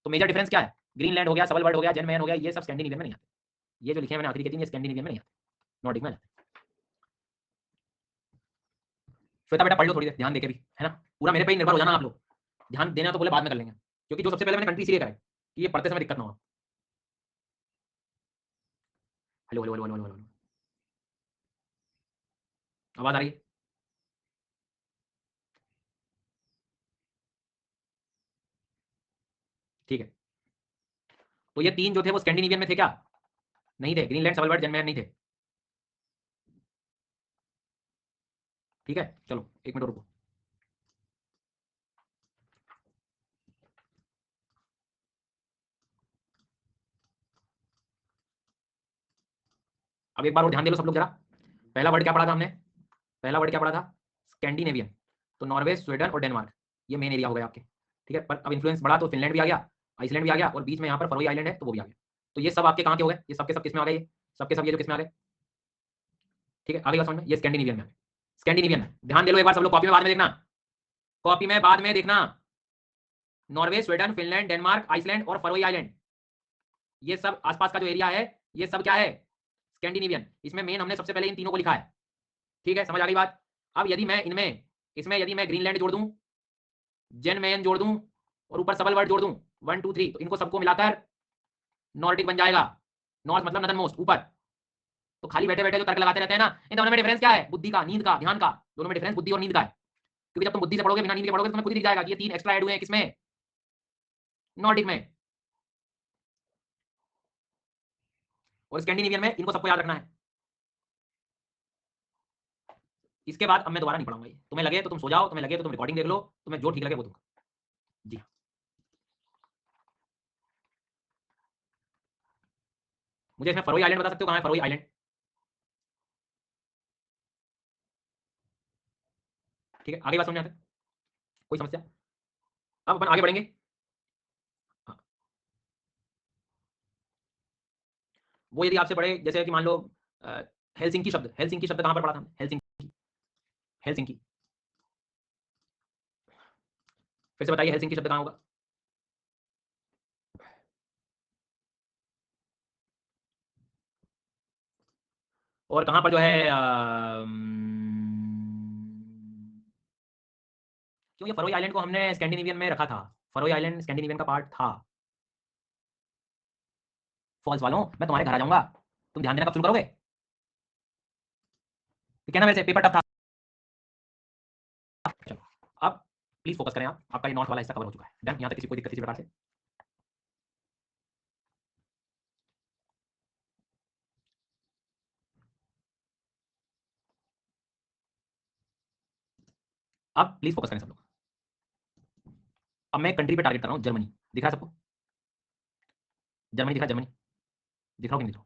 तो मेजर डिफरेंस क्या है, ग्रीनलैंड हो गया, सबल वर्ड हो गया, जेनमेन हो गया, ये सब स्कैंडिनेवियन में नहीं आते, ये जो लिखे हैं मैंने आखिरी के तीन, ये स्कैंडिनेवियन में नहीं आते, नॉर्डिक में आते। श्वेता बेटा पढ़ लो थोड़ी देर ध्यान देके भी, है ना, पूरा मेरे पे ही निर्भर हो जाना आप लोग, ध्यान देना तो बोले बाद में कर लेंगे, क्योंकि जो सबसे पहले मैंने कंट्री इसलिए कराई कि ये पढ़ते समय दिक्कत ना हो। Hello hello hello hello hello, आवाज आ रही है? ठीक है, तो ये तीन जो थे वो स्कैंडिनेवियन में थे क्या? नहीं थे, ग्रीनलैंड, सबलवर्ड, जेनमेन नहीं थे। ठीक है, चलो एक मिनट रुको। अब एक बार और ध्यान दे लो सब लोग जरा, पहला वर्ड क्या पढ़ा था हमने, पहला वर्ड क्या पढ़ा था, स्कैंडिनेवियन, तो नॉर्वे, स्वीडन और डेनमार्क, ये मेन एरिया हो गया आपके। ठीक है, पर अब इन्फ्लुएंस बढ़ा तो फिनलैंड भी आ गया, आइसलैंड भी आ गया, और बीच में यहाँ पर फरोई आइलैंड है तो वो भी आ गया। तो ये सब आपके कहाँ के हो गए, ये सबके सब किस में आ गए, ये सबके सब ये जो किस में आ गए। ठीक है, आगे बात समझ में, ये स्कैंडिनेवियन में आ गए, स्कैंडिनेवियन में ध्यान दे लो एक बार सब लोग, कॉपी में बाद में देखना, कॉपी में बाद में देखना, Norway, Sweden, Finland, Denmark, Iceland और फरोई आइलैंड, ये सब आसपास का जो एरिया है, ये सब क्या है, स्कैंडिनेवियन। इसमें मेन हमने सबसे पहले इन तीनों को लिखा है। ठीक है, समझ आ गई बात। अब यदि मैं इनमें, इसमें यदि मैं ग्रीनलैंड जोड़ दूं, जेनमेन जोड़ दूं, और ऊपर सबल वर्ड जोड़ दूं 1 2 3, तो इनको सबको मिलाकर नॉर्डिक बन जाएगा। नॉर्थ मतलब नदन मोस्ट, ऊपर। तो खाली बैठे बैठे जो तर्क लगाते रहते हैं ना, इन दोनों में डिफरेंस क्या है, बुद्धि का, नींद का, ध्यान का, दोनों में डिफरेंस बुद्धि और नींद का है। क्योंकि जब तुम बुद्धि से पढ़ोगे, बिना नींद के पढ़ोगे, तो तुम्हें खुद ही दिख जाएगा कि ये तीन एक्स्ट्रा ऐड हुए हैं किसमें, नॉर्डिक में। और स्कैंडिनेवियन में, इनको सबको याद रखना है। इसके बाद अब मैं दोबारा नहीं पढ़ाऊंगा ये, तुम्हें लगे तो तुम सो जाओ, तुम्हें लगे तो तुम रिकॉर्डिंग देख लो, तुम्हें जो ठीक लगे वो दूंगा। जी हाँ, मुझे इसमें फरोई आइलैंड बता सकते हो कहाँ है फरोई आइलैंड? ठीक है, आगे बात समझ आते, कोई समस्या? अब अपन आगे बढ़ेंगे। हाँ, वो यदि आपसे पढ़े, जैसे कि मान लो हेलसिंकी शब्द, हेलसिंकी शब्द कहाँ पर पढ़ा था हमने, हेलसिंकी, हेलसिंकी, फिर से बताइए हेलसिंकी शब्द कहाँ होगा? और कहाँ पर जो है क्यों ये फरोई आइलैंड को हमने स्कैंडिनेवियन में रखा था, फरोई आइलैंड स्कैंडिनेवियन का पार्ट था। फॉल्स वालों, मैं तुम्हारे घर आ जाऊंगा, तुम ध्यान देना कब शुरू करोगे? कहना वैसे पेपर टफ था। चलो, अब प्लीज फोकस करें आप, आपका ये नॉर्थ वाला हिस्सा कवर हो चुका है, डन, यहाँ तक किसी कोई दिक्कत किसी प्रकार से? अब प्लीज फोकस करें सब लोग। अब मैं कंट्री पे टारगेट कर रहा हूँ, जर्मनी, दिख रहा है सबको? जर्मनी दिखा, जर्मनी दिख रहा हो कि नहीं दिख रहा?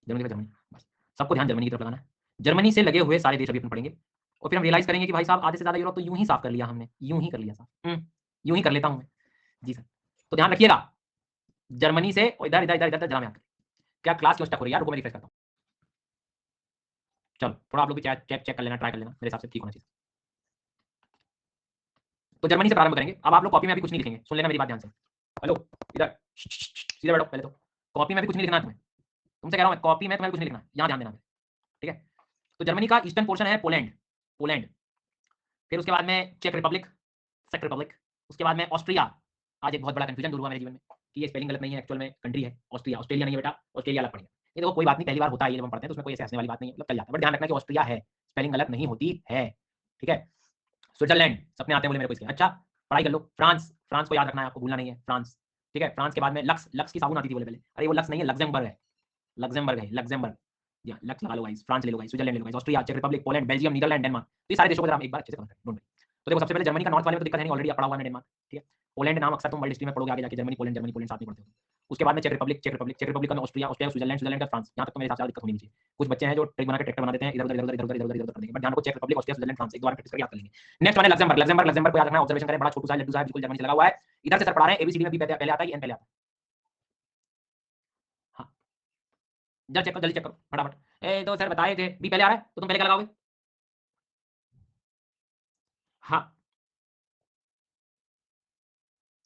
जर्मनी दिखा, जर्मनी, बस सबको ध्यान जर्मनी की तरफ लगाना है। जर्मनी से लगे हुए सारे देश अभी अपन पढ़ेंगे, और फिर हम रियलाइज करेंगे कि भाई साहब आधे से ज्यादा यूरोप तो यूं ही साफ कर लिया हमने, यूं ही कर लिया साहब, यूं ही कर लेता हूं मैं। जी सर, तो ध्यान रखिएगा, जर्मनी से इधर इधर इधर इधर जरा में क्या क्लास क्यों स्टक हो रही है यार, रुको मैं रिफ्रेश करता हूँ। चलो थोड़ा आप लोग भी चेक कर लेना, ट्राई कर लेना, मेरे हिसाब से ठीक होना चाहिए। तो जर्मनी से प्रारंभ करेंगे। अब आप लोग कॉपी में अभी कुछ नहीं लिखेंगे, सुन लेना मेरी बात ध्यान से। हेलो, इधर सीधे बैठो पहले तो। कॉपी में भी कुछ नहीं लिखना है तुम्हें, तुमसे कह रहा हूँ मैं, कॉपी में तुम्हें कुछ नहीं लिखना, यहाँ ध्यान देना, ठीक है। तो जर्मनी का ईस्टर्न पोर्शन है पोलैंड, पोलैंड। फिर उसके बाद में चेक रिपब्लिक, चेक रिपब्लिक। उसके बाद में ऑस्ट्रिया। आज एक बहुत बड़ा कंफ्यूजन दूर हुआ मेरे जीवन में कि ये स्पेलिंग गलत नहीं है, एक्चुअल में कंट्री है ऑस्ट्रिया, ऑस्ट्रेलिया नहीं है बेटा, ऑस्ट्रेलिया अलग पड़ेगा। ये देखो कोई बात नहीं, पहली बार होता है ये जब हम पढ़ते हैं, तो उसमें कोई ऐसे हंसने वाली बात नहीं है, मतलब चल जाता है, बट ध्यान रखना कि ऑस्ट्रिया है, स्पेलिंग गलत नहीं होती है, ठीक है। स्विट्जरलैंड, सपने आते हैं बोले मेरे को इसके, अच्छा पढ़ाई कर लो। फ्रांस, फ्रांस को याद रखना है आपको, भूलना नहीं है, फ्रांस, ठीक है। फ्रांस के बाद में लक्स, लक्स की साबुन आती थी बोले पहले, अरे वो लक्स नहीं है, लक्जमबर्ग है, लक्जमबर्ग है, लक्जमबर्ग। या लक्स लगा लो गाइस, फ्रांस ले लो गाइस, स्विट्जरलैंड ले लो गाइस, ऑस्ट्रिया, चेक Republic, Poland, Belgium, Netherland, Denmark. तो ये सारे देशों को जरा एक बार अच्छे से समझ लो। तो देखो सबसे पहले जर्मनी का नॉर्थ वाले में तो दिक्कत है नहीं, ऑलरेडी पढ़ा हुआ है डेनमार्क, ठीक है। पोलैंड नाम अक्सर तुम वर्ल्ड हिस्ट्री में पढ़ोगे आगे जाके, जर्मनी पोलैंड, जर्मनी पोलैंड साथ में पढ़ते हो। उसके बाद में check Republic, check Republic, check Republic का ऑस्ट्रिया, ऑस्ट्रिया स्विट्जरलैंड, स्विट्जरलैंड का फ्रांस। यहाँ तक तो मेरे हिसाब से दिक्कत होनी नहीं चाहिए। कुछ बच्चे हैं जो ट्रिक बना के ट्रैक्टर बना देते हैं, इधर उधर इधर उधर इधर उधर इधर उधर कर देंगे, बट ध्यान रखो चेक रिपब्लिक, ऑस्ट्रिया, स्विट्जरलैंड, फ्रांस, एक बार प्रैक्टिस करके याद कर लेंगे। नेक्स्ट वन है लक्जमबर्ग, लक्जमबर्ग, लक्जमबर्ग को याद रखना, ऑब्जर्वेशन करें, बड़ा छोटू सा लड्डू सा बिल्कुल जर्मनी से लगा हुआ है। इधर से सर पढ़ा रहे हैं, एबीसीडी में बी पहले आता है, एन पहले आता है। हाँ जल्दी चेक करो, जल्दी चेक करो फटाफट। ए तो सर बताए थे बी पहले आ रहा है, तो तुम पहले क्या लगाओगे? हाँ,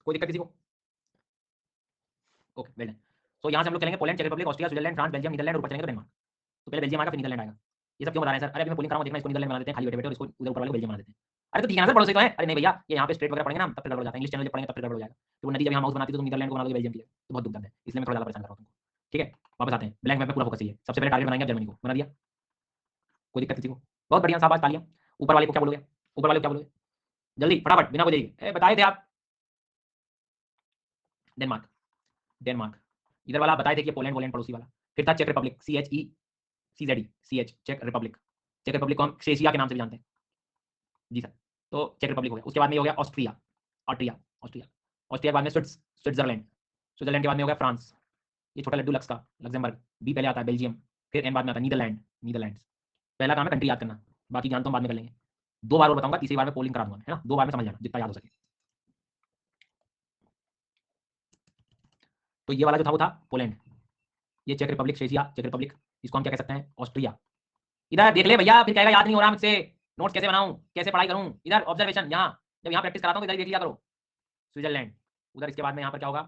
कोई दिक्कत किसी को? Okay well done. सो यहाँ से हम लोग चलेंगे पोलैंड, चेक Republic, Austria, Switzerland, France, Belgium, Netherland, ऊपर चलेंगे तो डेनमार्क। तो पहले बेल्जियम आएगा, फिर नीदरलैंड आएगा। ये सब क्यों बता रहे हैं सर? अरे अभी मैं पोलिंग कर रहा हूँ, देखना इसको नीदरलैंड बना देते हैं, खाली बैठे बैठे, और इसको उधर ऊपर वाले को बेल्जियम बना देते हैं। अरे तो ठीक है ना सर, पड़ोसी तो है। अरे नहीं भैया, ये यहाँ पे स्ट्रेट वगैरह पढ़ेंगे ना, तब फिर गड़बड़ हो जाता है, इंग्लिश चैनल जब पढ़ेंगे तब फिर गड़बड़ हो जाएगा। तो वो नदी जब यहाँ माउस बनाती है तो तुम नीदरलैंड को बना दोगे बेल्जियम की जगह, तो बहुत दुख है, इसलिए मैं थोड़ा ज़्यादा परेशान कर रहा हूँ तुमको, ठीक है। वापस आते हैं, ब्लैंक मैप में पूरा फोकस चाहिए। सबसे पहले टारगेट बनाएंगे जर्मनी को, बना दिया, कोई दिक्कत किसी को? बहुत बढ़िया, शाबाश तालियां। ऊपर वाले को क्या बोलोगे? ऊपर वाले को क्या बोलोगे? जल्दी फटाफट, बिना बोले बताए थे आप। Denmark, Denmark. इधर वाला बताए थे कि पोलैंड, पोलैंड पड़ोसी वाला। फिर था check Republic, CHECZ, check Republic. Check Republic को हम क्रेशिया के नाम से भी जानते हैं जी सर। तो चेक रिपब्लिक हो गया। उसके बाद में ये हो गया ऑस्ट्रिया, ऑस्ट्रिया, ऑस्ट्रिया। ऑस्ट्रिया के बाद में स्विट्जरलैंड, स्विट्जरलैंड के बाद में हो गया फ्रांस, ये छोटा लड्डू लक्स का, लक्जमबर्ग। बी पहले आता है बेल्जियम, फिर एन बाद में आता है नीदरलैंड, नीदरलैंड्स। पहला काम है कंट्री याद करना, बाकी जानता हूँ बाद में कर लेंगे। 2 बार और बताऊंगा, तीसरी बार में पोलिंग करा दूंगा, है ना? 2 बार में समझ जाना जितना याद हो सके। तो ये वाला जो था वो था पोलैंड, ये चेक रिपब्लिक, क्रेशिया, चेक रिपब्लिक, इसको हम क्या कह सकते हैं? ऑस्ट्रिया। इधर देख ले भैया, फिर कहेगा याद नहीं हो रहा मुझसे, नोट्स कैसे बनाऊं, कैसे पढ़ाई करूं? इधर ऑब्जर्वेशन, यहाँ जब यहाँ प्रैक्टिस कराता हूं तो इधर देख लिया करो। स्विट्जरलैंड, उधर इसके बाद में यहाँ पर क्या होगा?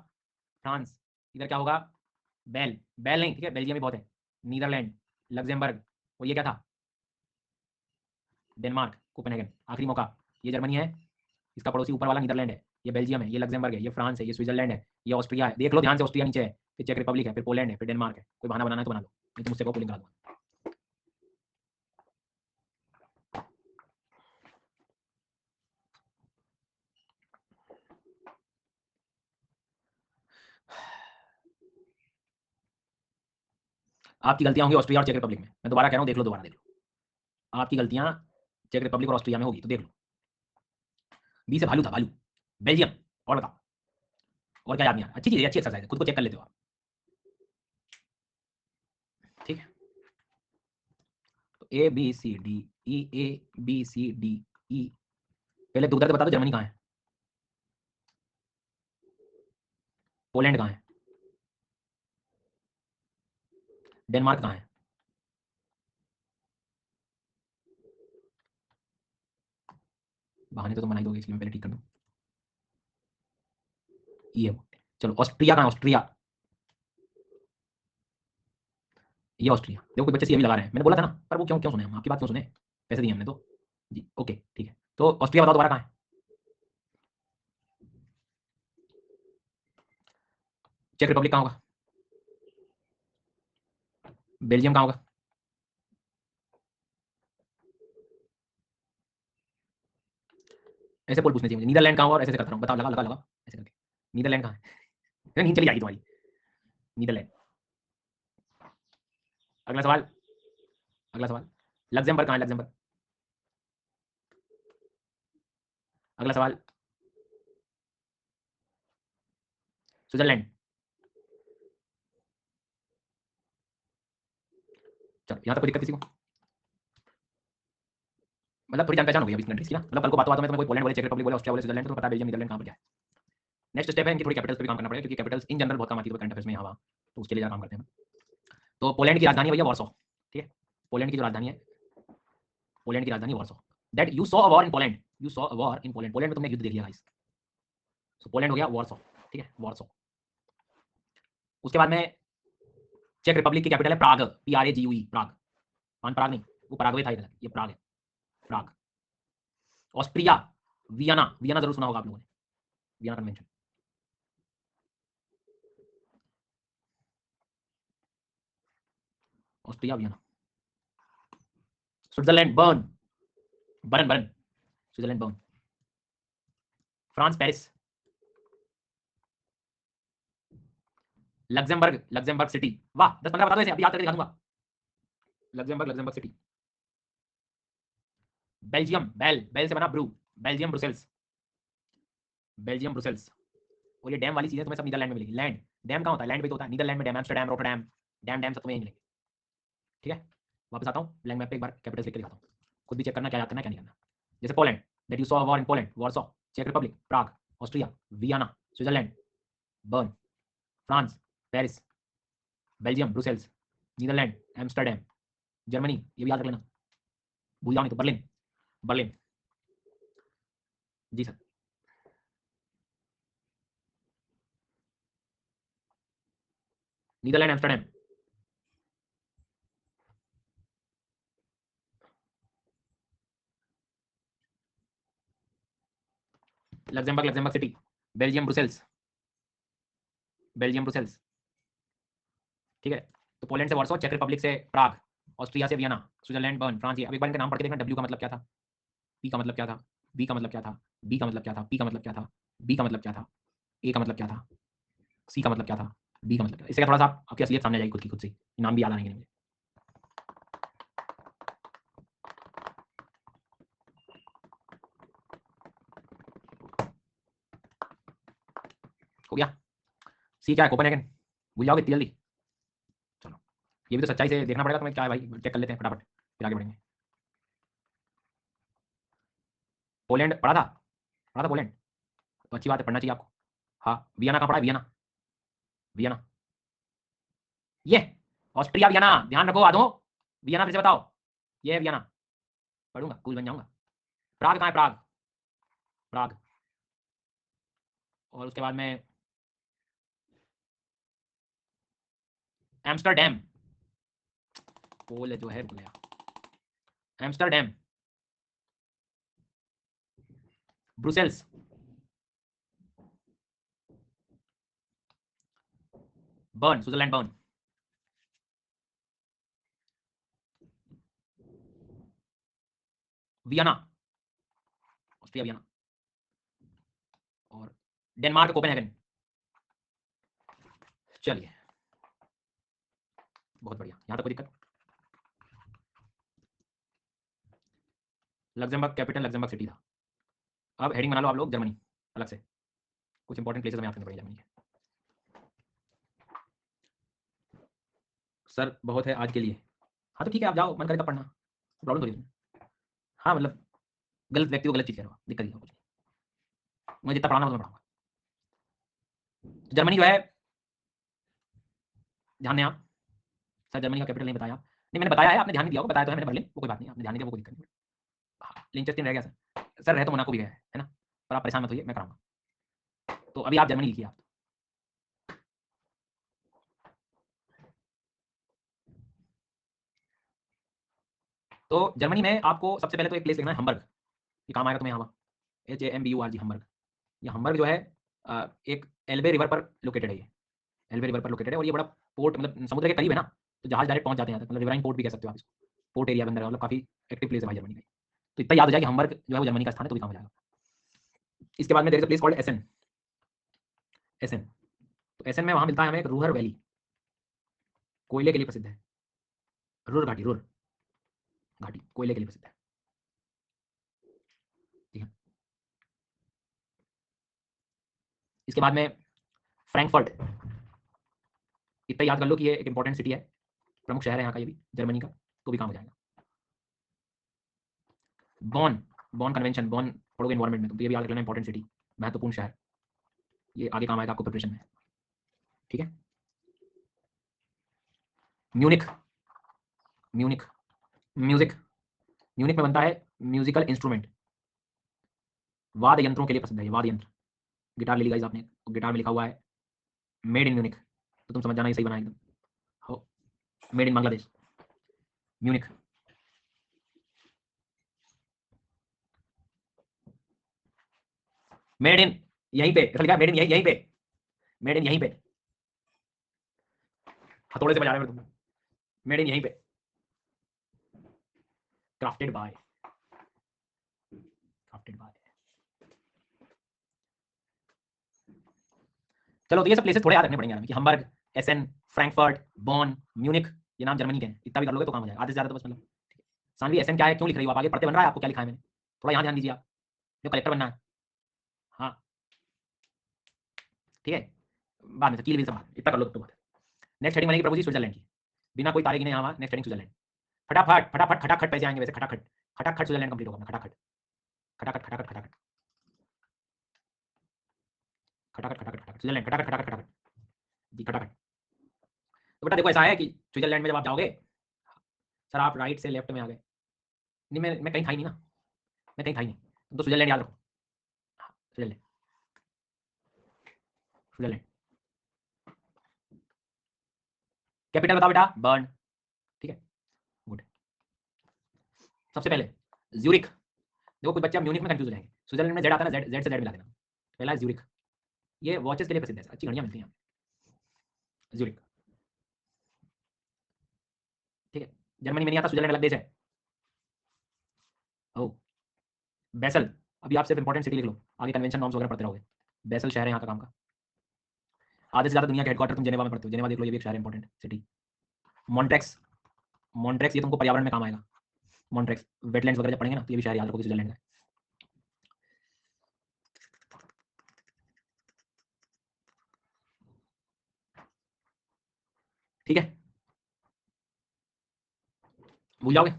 फ्रांस, इधर क्या होगा? बेल, बेल नहीं, ठीक है, बेल्जियम भी बहुत है। नीदरलैंड, लग्जमबर्ग, और ये क्या था? Denmark, Copenhagen. आखिरी मौका, ये जर्मनी है, इसका पड़ोसी ऊपर वाला नीदरलैंड है, ये बेल्जियम है, ये लग्जमबर्ग है, ये फ्रांस है, ये स्विट्जरलैंड है, ये ऑस्ट्रिया है। देख लो ध्यान से, ऑस्ट्रिया नीचे है, फिर चेक रिपब्लिक है, फिर पोलैंड है, फिर डेनमार्क है। कोई बहाना बनाना है तो बना लो, नहीं तो मुझसे को पोलिंग करा दूंगा। आपकी गलतियां होंगी ऑस्ट्रिया और चेक रिपब्लिक में, मैं दोबारा कह रहा हूँ, देख लो, दोबारा देख लो। आपकी गलतियां चेक रिपब्लिक और ऑस्ट्रिया में होगी, तो देख लो। बी से भालू था, भालू। बेल्जियम, और बताओ, और क्या याद नहीं आ रहा? अच्छी चीज है, अच्छी एक्सरसाइज है, खुद को चेक कर लेते हो आप, ठीक है। तो ABCDE, पहले दो उधर बता दो, जर्मनी कहाँ है, पोलैंड कहाँ है, डेनमार्क कहाँ है? बहाने तो तुम बनाई दोगे, इसलिए मैं पहले ठीक कर दूं। ये चलो, ऑस्ट्रिया कहाँ है? ऑस्ट्रिया, ये ऑस्ट्रिया। देखो कोई बच्चे सी लगा रहे हैं, मैंने बोला था ना, पर वो क्यों क्यों सुने, हम आपकी बात क्यों सुने? पैसे दिए हमने तो जी, ओके ठीक है। तो ऑस्ट्रिया बताओ दोबारा कहाँ है? चेक रिपब्लिक कहाँ होगा? बेल्जियम कहाँ होगा? ऐसे बोल पूछने चाहिए मुझे, नीदरलैंड कहाँ होगा? और ऐसे करता रहूँ, बताओ, लगा लगा लगा, ऐसे करके। नीदरलैंड कहाँ है? नींद चली जाएगी तुम्हारी। नीदरलैंड। अगला सवाल, अगला सवाल, लग्जमबर्ग कहाँ है? लग्जमबर्ग। अगला सवाल, स्विट्जरलैंड। चलो यहाँ तक कोई दिक्कत किसी को? मतलब थोड़ी जान पहचान हो गई अभी इस कंट्रीज की ना, मतलब कल को बातों बातों में तुम्हें कोई पोलैंड बोले, चेक रिपब्लिक बोले, ऑस्ट्रिया बोले, स्विट्जरलैंड, तो पता है बेल्जियम, नीदरलैंड कहाँ पर क्या है। नेक्स्ट स्टेप है इनकी थोड़ी कैपिटल्स पे भी काम करना पड़ेगा, क्योंकि कैपिटल्स इन जनरल बहुत काम आती है करंट अफेयर्स में यहाँ, तो उसके लिए काम करते हैं। तो पोलैंड की राजधानी है भैया वॉर्सो, ठीक है, पोलैंड की जो राजधानी है, पोलैंड की राजधानी Warsaw. That you saw a war in Poland, you saw a war in Poland, Poland में तुमने युद्ध देख लिया गाइस। सो पोलैंड हो गया वॉर्सो, ठीक है, वॉर्सो। उसके बाद में चेक रिपब्लिक की कैपिटल है प्राग, PRAGUE, प्राग, प्राग नहीं, वो पराग्वे था इधर, ये प्राग है, प्राग। ऑस्ट्रिया वियना, वियना जरूर सुना होगा आप लोगों ने, Vienna convention. Austria Vienna. Switzerland burn, burn burn, Switzerland Bern. France Paris. Luxembourg, Luxembourg city, वाह 10-15 बता दो ऐसे, अभी याद करके दिखा दूंगा। Luxembourg, Luxembourg city. बेल्जियम, बेल से बना ब्रू, बेल्जियम ब्रुसेल्स, बेल्जियम ब्रुसेल्स। और ये डैम वाली चीजें तुम्हें सब नीदरलैंड में मिलेगी। लैंड, डैम कहाँ होता है, लैंड पे तो होता है, नीदरलैंड में डैम, एम्स्टर्डम, रोटरडैम, डैम सब तुम्हें यहीं मिलेंगे, ठीक है। वापस आता हूँ ब्लैंक मैप पे, एक बार कैपिटल्स लिख के दिखाता हूँ, खुद भी चेक करना क्या याद करना क्या नहीं करना। जैसे Poland, that you saw war in Poland, Warsaw. चेक Republic Prague, Austria Vienna, Switzerland Bern, France Paris, Belgium Brussels, Netherland Amsterdam, Germany, ये भी याद रख लेना, भूल जाओ नहीं तो Berlin, Berlin. Ji sir. Netherland Amsterdam. Luxembourg, Luxembourg city. Belgium Brussels, Belgium Brussels, ठीक है। तो पोलैंड से वॉर्सो, चेक रिपब्लिक से प्राग, ऑस्ट्रिया से वियना, स्विट्जरलैंड बर्न, फ्रांस। ये अब एक बार इनका नाम पढ़ के देखना, डब्ल्यू का मतलब क्या था, पी का मतलब क्या था, बी का मतलब क्या था, बी का मतलब क्या था, पी का मतलब क्या था, बी का मतलब क्या था, ए का मतलब क्या था, सी का मतलब क्या था, डी का मतलब क्या था। इससे थोड़ा सा आपकी असलियत सामने आ जाएगी खुद की, खुद से नाम भी याद आएंगे मुझे। हो गया। सी क्या है, कोपेनहेगन, भूल जाओगे इतनी जल्दी। चलो ये भी तो सच्चाई से देखना पड़ेगा तुम्हें, क्या है भाई, चेक कर लेते हैं फटाफट फिर आगे बढ़ेंगे। पोलैंड पढ़ा था पोलैंड, तो अच्छी बात है, पढ़ना चाहिए आपको। हाँ, वियना कहाँ पढ़ा है, वियना, वियना, ये ऑस्ट्रिया वियना, ध्यान रखो आदो, वियना फिर से बताओ, ये है वियना, पढ़ूंगा कूल बन जाऊंगा। प्राग कहाँ है, प्राग, प्राग। और उसके बाद में एम्स्टरडैम, पोल जो है भूल गया, Amsterdam, Brussels, burn, Switzerland burn, Vienna, Austria Vienna, और डेनमार्क कोपेनहेगन। चलिए बहुत बढ़िया, यहाँ तक कोई दिक्कत। लग्जमबर्ग कैपिटल लग्जमबर्ग सिटी था। अब हेडिंग बना लो आप लोग, जर्मनी अलग से, कुछ इंपॉर्टेंट प्लेसेस हमें याद करने पड़ेंगे जर्मनी के। सर बहुत है आज के लिए, हाँ तो ठीक है आप जाओ, मन करे तब पढ़ना, प्रॉब्लम थोड़ी है। हाँ मतलब गलत व्यक्ति को गलत चीज़ कह रहा हूँ, दिक्कत नहीं है कुछ नहीं, मुझे जितना पढ़ाना मैं पढ़ाऊंगा। जर्मनी जो है, ध्यान दें आप, सर जर्मनी का कैपिटल नहीं बताया, नहीं मैंने बताया है, आपने ध्यान नहीं दिया होगा, बताया तो है मैंने बर्लिन, वो कोई बात नहीं, आपने ध्यान नहीं दिया वो कोई दिक्कत नहीं। हाँ लिंचेस्टीन रह गया सर, सर रह तो मोनाको भी गया है ना, पर आप परेशान मत होइए, मैं कराऊंगा। तो अभी आप जर्मनी लिखिए आप। तो जर्मनी में आपको सबसे पहले तो एक प्लेस लिखना है हम्बर्ग, ये काम आएगा तुम्हें यहाँ, HAMBURG हम्बर्ग। ये हम्बर्ग जो है एक एल्बे रिवर पर लोकेटेड है, ये एल्बे रिवर पर लोकेटेड है, और ये बड़ा पोर्ट, मतलब समुद्र के करीब है ना, तो जहाज डायरेक्ट पहुंच जाते हैं यहाँ तक, मतलब रिवराइन पोर्ट भी कह सकते हो आप इसको, पोर्ट एरिया के अंदर, मतलब काफी एक्टिव प्लेस है भाई जर्मनी का। तो इतना याद हो जाएगा कि हम्बर्ग जो है वो जर्मनी का स्थान है, तो भी काम हो जाएगा। इसके बाद में there is a place called Essen, Essen. तो एसन में वहां मिलता है हमें एक रूहर वैली, कोयले के लिए प्रसिद्ध है, रुर घाटी, रुर घाटी कोयले के लिए प्रसिद्ध है, ठीक है। इसके बाद में फ्रैंकफर्ट, इतना याद कर लो कि ये एक इंपॉर्टेंट सिटी है, प्रमुख शहर है यहाँ का, ये भी जर्मनी का, तो भी काम हो जाएगा। बॉन, बॉन कन्वेंशन, बॉन पढ़ोगे एनवायरमेंट में तो ये भी याद रखना, इंपॉर्टेंट सिटी, महत्वपूर्ण शहर। ये आगे काम आएगा आपको प्रिपरेशन में, ठीक है। म्यूनिक, म्यूनिक म्यूजिक, म्यूनिक में बनता है म्यूजिकल इंस्ट्रूमेंट, वाद्य यंत्रों के लिए प्रसिद्ध है ये वाद्य यंत्र। गिटार ले ली गाइस आपने, तो गिटार में लिखा हुआ है मेड इन म्यूनिक, तो तुम समझ जाना ये सही बना एकदम, हो made in Bangladesh, Munich. Made in यहीं पे, ऐसा लिखा मेड इन यहीं पे, मेड इन यहीं पे, हथौड़े से बजा रहे हो तुम, मेड इन यहीं पे, क्राफ्टेड बाय, क्राफ्टेड बाय। चलो तो ये सब प्लेसेस थोड़े याद रखने पड़ेंगे कि हम्बर्ग, एसन, फ्रैंकफर्ट, बॉन, म्यूनिक, ये नाम जर्मनी के हैं। इतना भी कर लोगे तो काम हो जाएगा, आधे से ज़्यादा तो बस मतलब। सानवी एसन क्या है, क्यों लिख रही हो आप, आगे पढ़ते बन रहा है आपको क्या लिखा है मैंने, थोड़ा यहाँ ध्यान दीजिए आप, जो कलेक्टर बनना है। हाँ ठीक है, बाद में कील भी सब इतना कर लो तो बात है। नेक्स्ट हेडिंग बनेगी प्रभु जी स्विट्जरलैंड की, बिना कोई तारे गिने यहाँ नेक्स्ट हेडिंग स्विट्जरलैंड। फटाफट फटाफट खटाखट पैसे आएंगे वैसे, खटाखट खटाखट स्विट्जरलैंड कंप्लीट होगा, खटाखट खटाखट खटाखट खटाखट खटाखट खटाखट खटाखट स्विट्जरलैंड, खटाखट खटाखट खटाखट जी खटाखट। तो बेटा देखो ऐसा है कि स्विट्जरलैंड में जब आप जाओगे, सर आप राइट से लेफ्ट में आ गए, नहीं मैं कहीं था ही नहीं ना, मैं कहीं था ही नहीं, तुम तो स्विट्जरलैंड याद रखो, स्विट्जरलैंड, स्विट्जरलैंड। कैपिटल बताओ बेटा, बर्न, ठीक है गुड। सबसे पहले ज्यूरिख, देखो कुछ बच्चे म्यूनिक में कंफ्यूज हो जाएंगे, स्विट्जरलैंड में जेड आता है ना, जेड जेड से जेड मिला देना। पहला है ज्यूरिख, ये वॉचेस के लिए प्रसिद्ध है, अच्छी घड़ियां मिलती हैं यहाँ, ज्यूरिख, ठीक है। जर्मनी में नहीं आता, स्विट्जरलैंड अलग देश है। ओ बेसल, अभी आप सिर्फ इंपॉर्टेंट सिटी लिख लो, आगे कन्वेंशन नॉर्म्स वगैरह पढ़ते रहोगे। बेसल शहर है यहाँ का काम का, आधे से ज़्यादा दुनिया के हेडक्वार्टर तुम जेनेवा में पढ़ते हो, जेनेवा देख लो ये भी एक शहर है इंपॉर्टेंट सिटी। मॉन्ट्रेक्स, मॉन्ट्रेक्स ये तुमको पर्यावरण में काम आएगा, मॉन्ट्रेक्स वेटलैंड्स वगैरह जब पढ़ेंगे ना तो ये भी शहर याद रखोगे स्विट्जरलैंड का, ठीक है। भूल जाओगे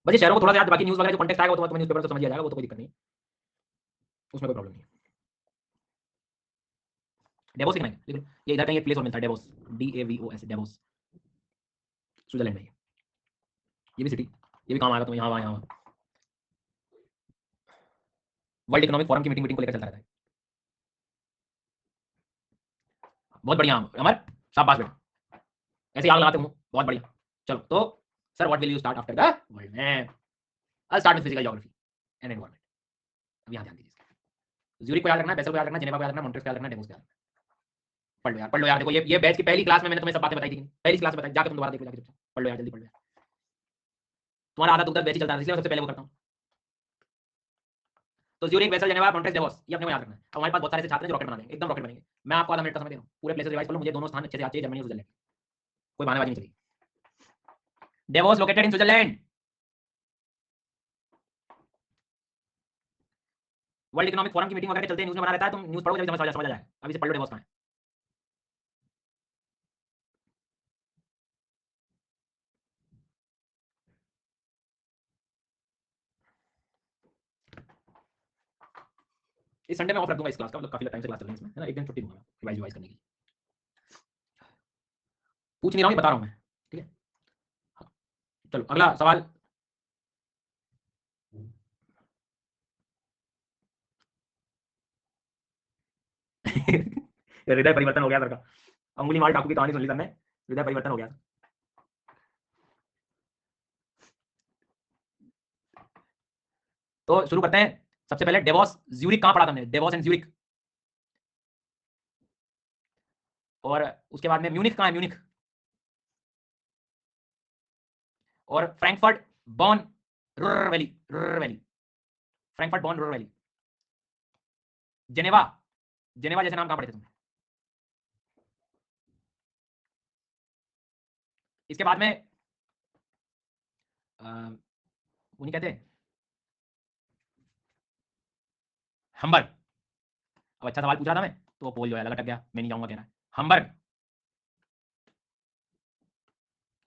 बच्चे शहरों को थोड़ा सा याद, बाकी न्यूज़ वगैरह जो कॉन्टेक्स्ट आएगा वो तुम्हें न्यूज़पेपर से समझ आ जाएगा, वो तो कोई दिक्कत नहीं, उसमें कोई प्रॉब्लम नहीं है। डेवोस लिखना है, लिख लो, ये इधर कहीं एक प्लेस और मिलता है डेवोस, DAVOS, डेवोस स्विट्जरलैंड में, ये भी सिटी, ये भी काम आएगा तुम्हें यहाँ वहाँ यहाँ। वर्ल्ड इकोनॉमिक फोरम की मीटिंग को लेकर चलता रहता है, बहुत बढ़िया अमर, शाबाश बेटा, ऐसे आग लगाते हूँ, बहुत बढ़िया। चलो तो sir what will you start after the world map, I start with physical geography and environment. अब यहाँ ध्यान दीजिए, ज्यूरिख को याद रखना, बेसल को याद रखना, जेनेवा को याद रखना, मॉन्ट्रियल को याद रखना, डेवोस को याद रखना। पढ़ लो यार, पढ़ लो यार, देखो ये बैच की पहली क्लास में मैंने तुम्हें सब बातें बताई थी, पहली क्लास में बताई, जाकर तुम दोबारा देखो, जाकर पढ़ लो यार, जल्दी पढ़ लो यार, तुम्हारा आधा तो उधर बैच ही चलता है, इसलिए मैं सबसे पहले वो करता हूँ। तो Zurich, Basel, Geneva, Montreal, Davos, ये अपने को याद रखना है। अब हमारे पास बहुत सारे ऐसे छात्र हैं जो रॉकेट बना देंगे, एकदम रॉकेट बनेंगे। मैं आपको आधा मिनट का समय दे रहा हूँ, पूरे प्लेसेस रिवाइज कर लो, मुझे दोनों स्थान अच्छे से आते हैं, जर्मनी और स्विट्जरलैंड, कोई बहानेबाजी नहीं चलेगी। Davos located in Switzerland, World Economic Forum की मीटिंग वगैरह चलते हैं, न्यूज़ में बना रहता है, तुम न्यूज़ पढ़ोगे तभी समझ आ जाएगा। अभी से पढ़ लो डेवोस कहाँ है। इस संडे में ऑफ रख दूंगा इस क्लास का, मतलब काफी टाइम से क्लास चल रही है इसमें, है ना, एक दिन छुट्टी दूंगा रिवाइज रिवाइज करने की, पूछ नहीं रहा हूँ, बता रहा हूँ मैं, ठीक है। हाँ, चलो अगला सवाल। हृदय परिवर्तन हो गया सर का, अंगुली माल डाकू की कहानी सुन ली सर ने, हृदय परिवर्तन हो गया। तो शुरू करते हैं, सबसे पहले डेवोस ज्यूरिख कहाँ पढ़ा था हमने, डेवोस एंड ज्यूरिख, और उसके बाद में म्यूनिख कहाँ है, म्यूनिख, और Frankfurt, Bonn, Ruhr valley, Ruhr valley, Frankfurt, Bonn, Ruhr valley, Geneva, Geneva जैसे नाम कहाँ पढ़े थे तुमने। इसके बाद में वो नहीं कहते हम्बर्ग, अब अच्छा सवाल पूछा था मैं तो वो पोल जो है लटक गया, मैं नहीं जाऊंगा कह रहा है हम्बर्ग।